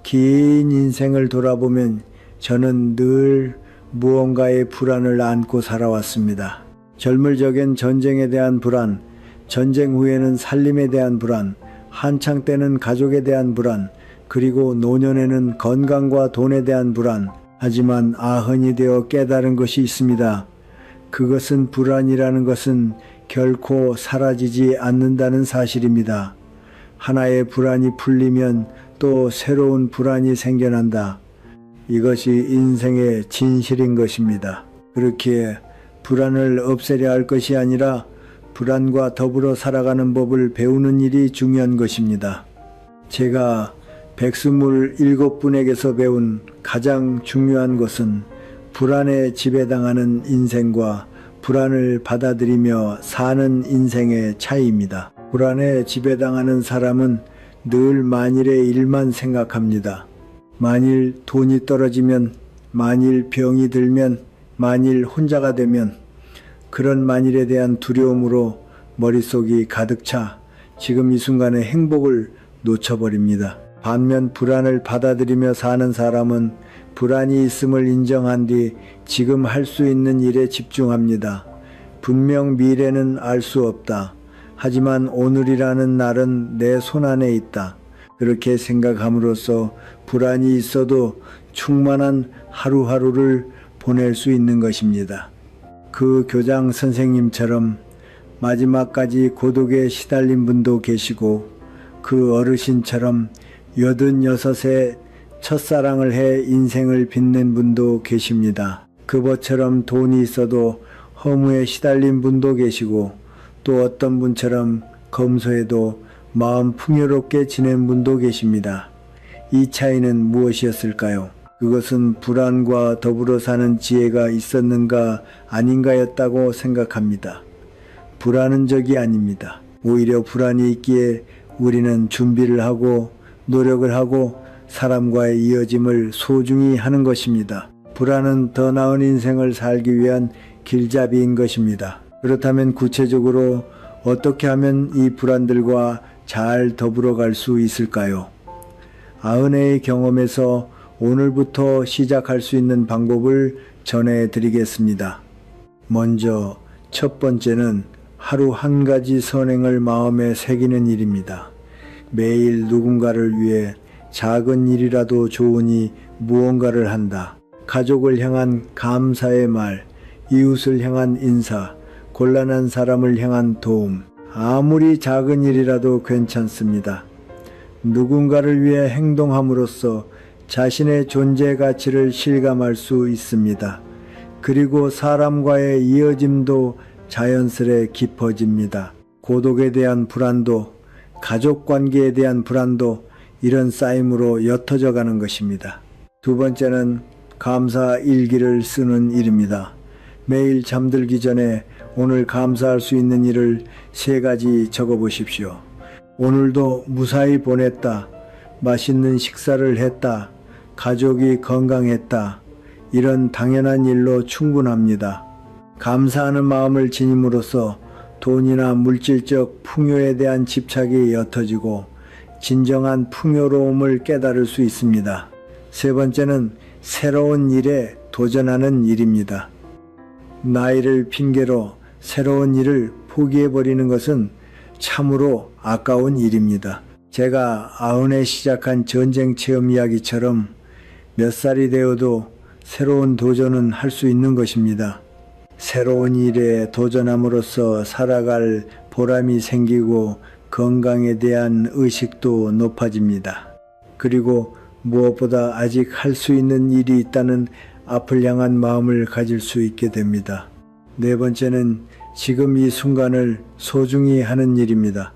Speaker 1: 긴 인생을 돌아보면 저는 늘 무언가의 불안을 안고 살아왔습니다. 젊을 적엔 전쟁에 대한 불안, 전쟁 후에는 살림에 대한 불안, 한창 때는 가족에 대한 불안, 그리고 노년에는 건강과 돈에 대한 불안. 하지만 90이 되어 깨달은 것이 있습니다. 그것은 불안이라는 것은 결코 사라지지 않는다는 사실입니다. 하나의 불안이 풀리면 또 새로운 불안이 생겨난다. 이것이 인생의 진실인 것입니다. 그렇기에 불안을 없애려 할 것이 아니라 불안과 더불어 살아가는 법을 배우는 일이 중요한 것입니다. 제가 127분에게서 배운 가장 중요한 것은 불안에 지배당하는 인생과 불안을 받아들이며 사는 인생의 차이입니다. 불안에 지배당하는 사람은 늘 만일의 일만 생각합니다. 만일 돈이 떨어지면, 만일 병이 들면, 만일 혼자가 되면, 그런 만일에 대한 두려움으로 머릿속이 가득 차 지금 이 순간의 행복을 놓쳐버립니다. 반면 불안을 받아들이며 사는 사람은 불안이 있음을 인정한 뒤 지금 할 수 있는 일에 집중합니다. 분명 미래는 알 수 없다. 하지만 오늘이라는 날은 내 손안에 있다. 그렇게 생각함으로써 불안이 있어도 충만한 하루하루를 보낼 수 있는 것입니다. 그 교장 선생님처럼 마지막까지 고독에 시달린 분도 계시고 그 어르신처럼 86에 첫사랑을 해 인생을 빛낸 분도 계십니다. 그것처럼 돈이 있어도 허무에 시달린 분도 계시고 또 어떤 분처럼 검소해도 마음 풍요롭게 지낸 분도 계십니다. 이 차이는 무엇이었을까요? 그것은 불안과 더불어 사는 지혜가 있었는가 아닌가였다고 생각합니다. 불안한 적이 아닙니다. 오히려 불안이 있기에 우리는 준비를 하고 노력을 하고 사람과의 이어짐을 소중히 하는 것입니다. 불안은 더 나은 인생을 살기 위한 길잡이인 것입니다. 그렇다면 구체적으로 어떻게 하면 이 불안들과 잘 더불어 갈 수 있을까요? 아은혜의 경험에서 오늘부터 시작할 수 있는 방법을 전해드리겠습니다. 먼저 첫 번째는 하루 한 가지 선행을 마음에 새기는 일입니다. 매일 누군가를 위해 작은 일이라도 좋으니 무언가를 한다. 가족을 향한 감사의 말, 이웃을 향한 인사, 곤란한 사람을 향한 도움. 아무리 작은 일이라도 괜찮습니다. 누군가를 위해 행동함으로써 자신의 존재 가치를 실감할 수 있습니다. 그리고 사람과의 이어짐도 자연스레 깊어집니다. 고독에 대한 불안도, 가족 관계에 대한 불안도 이런 쌓임으로 옅어져 가는 것입니다. 두 번째는 감사 일기를 쓰는 일입니다. 매일 잠들기 전에 오늘 감사할 수 있는 일을 3가지 적어 보십시오. 오늘도 무사히 보냈다. 맛있는 식사를 했다. 가족이 건강했다. 이런 당연한 일로 충분합니다. 감사하는 마음을 지님으로써 돈이나 물질적 풍요에 대한 집착이 옅어지고 진정한 풍요로움을 깨달을 수 있습니다. 세 번째는 새로운 일에 도전하는 일입니다. 나이를 핑계로 새로운 일을 포기해버리는 것은 참으로 아까운 일입니다. 제가 아흔에 시작한 전쟁 체험 이야기처럼 몇 살이 되어도 새로운 도전은 할 수 있는 것입니다. 새로운 일에 도전함으로써 살아갈 보람이 생기고 건강에 대한 의식도 높아집니다. 그리고 무엇보다 아직 할 수 있는 일이 있다는 앞을 향한 마음을 가질 수 있게 됩니다. 네 번째는 지금 이 순간을 소중히 하는 일입니다.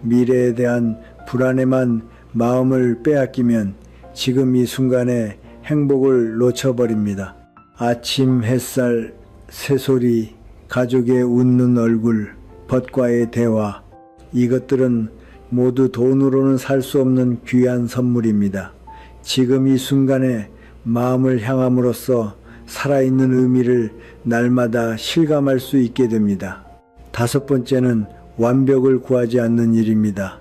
Speaker 1: 미래에 대한 불안에만 마음을 빼앗기면 지금 이 순간에 행복을 놓쳐버립니다. 아침 햇살, 새소리, 가족의 웃는 얼굴, 벗과의 대화, 이것들은 모두 돈으로는 살 수 없는 귀한 선물입니다. 지금 이 순간에 마음을 향함으로써 살아있는 의미를 날마다 실감할 수 있게 됩니다. 다섯 번째는 완벽을 구하지 않는 일입니다.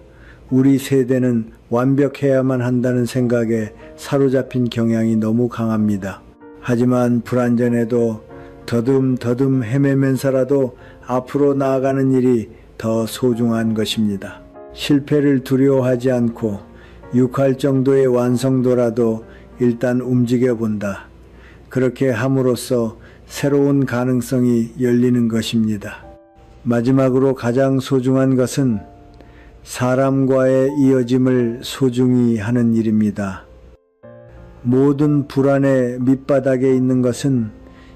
Speaker 1: 우리 세대는 완벽해야만 한다는 생각에 사로잡힌 경향이 너무 강합니다. 하지만 불완전해도 더듬더듬 헤매면서라도 앞으로 나아가는 일이 더 소중한 것입니다. 실패를 두려워하지 않고 육할 정도의 완성도라도 일단 움직여 본다. 그렇게 함으로써 새로운 가능성이 열리는 것입니다. 마지막으로 가장 소중한 것은 사람과의 이어짐을 소중히 하는 일입니다. 모든 불안의 밑바닥에 있는 것은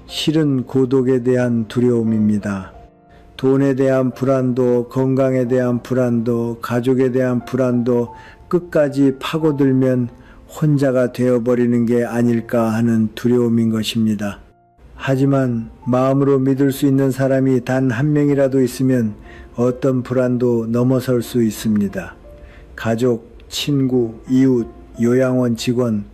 Speaker 1: 실은 고독에 대한 두려움입니다. 돈에 대한 불안도, 건강에 대한 불안도, 가족에 대한 불안도 끝까지 파고들면 혼자가 되어버리는 게 아닐까 하는 두려움인 것입니다. 하지만 마음으로 믿을 수 있는 사람이 단 한 명이라도 있으면 어떤 불안도 넘어설 수 있습니다. 가족, 친구, 이웃, 요양원 직원,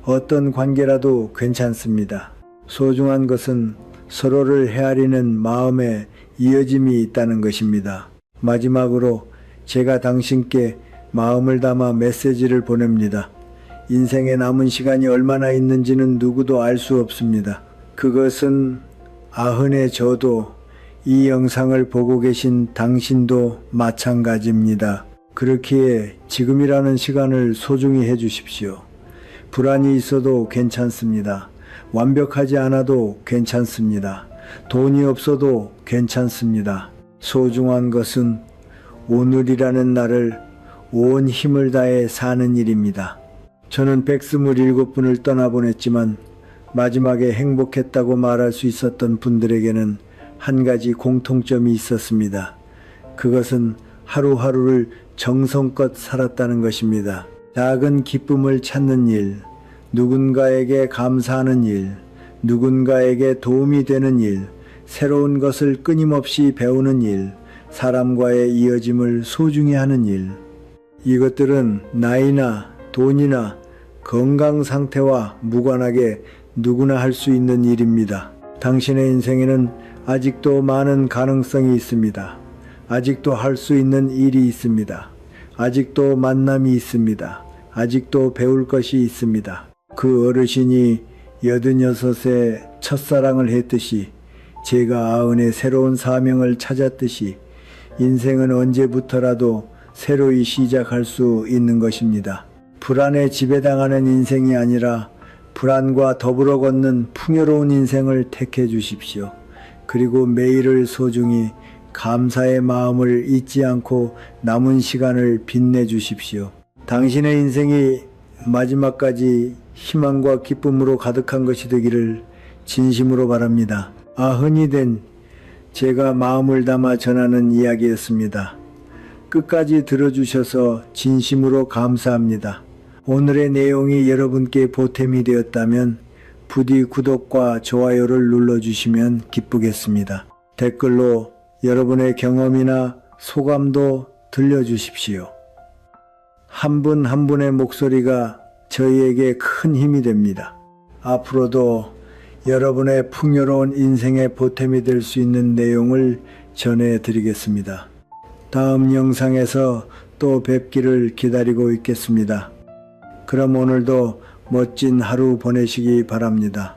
Speaker 1: 어떤 관계라도 괜찮습니다. 소중한 것은 서로를 헤아리는 마음의 이어짐이 있다는 것입니다. 마지막으로 제가 당신께 마음을 담아 메시지를 보냅니다. 인생에 남은 시간이 얼마나 있는지는 누구도 알 수 없습니다. 그것은 아흔의 저도, 이 영상을 보고 계신 당신도 마찬가지입니다. 그렇기에 지금이라는 시간을 소중히 해주십시오. 불안이 있어도 괜찮습니다. 완벽하지 않아도 괜찮습니다. 돈이 없어도 괜찮습니다. 소중한 것은 오늘이라는 날을 온 힘을 다해 사는 일입니다. 저는 127분을 떠나보냈지만 마지막에 행복했다고 말할 수 있었던 분들에게는 한 가지 공통점이 있었습니다. 그것은 하루하루를 정성껏 살았다는 것입니다. 작은 기쁨을 찾는 일, 누군가에게 감사하는 일, 누군가에게 도움이 되는 일, 새로운 것을 끊임없이 배우는 일, 사람과의 이어짐을 소중히 하는 일. 이것들은 나이나 돈이나 건강 상태와 무관하게 누구나 할 수 있는 일입니다. 당신의 인생에는 아직도 많은 가능성이 있습니다. 아직도 할 수 있는 일이 있습니다. 아직도 만남이 있습니다. 아직도 배울 것이 있습니다. 그 어르신이 86세 첫사랑을 했듯이 제가 90의 새로운 사명을 찾았듯이 인생은 언제부터라도 새로이 시작할 수 있는 것입니다. 불안에 지배당하는 인생이 아니라 불안과 더불어 걷는 풍요로운 인생을 택해 주십시오. 그리고 매일을 소중히 감사의 마음을 잊지 않고 남은 시간을 빛내 주십시오. 당신의 인생이 마지막까지 희망과 기쁨으로 가득한 것이 되기를 진심으로 바랍니다. 아흔이 된 제가 마음을 담아 전하는 이야기였습니다. 끝까지 들어주셔서 진심으로 감사합니다. 오늘의 내용이 여러분께 보탬이 되었다면 부디 구독과 좋아요를 눌러주시면 기쁘겠습니다. 댓글로 여러분의 경험이나 소감도 들려주십시오. 한 분 한 분의 목소리가 저희에게 큰 힘이 됩니다. 앞으로도 여러분의 풍요로운 인생의 보탬이 될 수 있는 내용을 전해드리겠습니다. 다음 영상에서 또 뵙기를 기다리고 있겠습니다. 그럼 오늘도 멋진 하루 보내시기 바랍니다.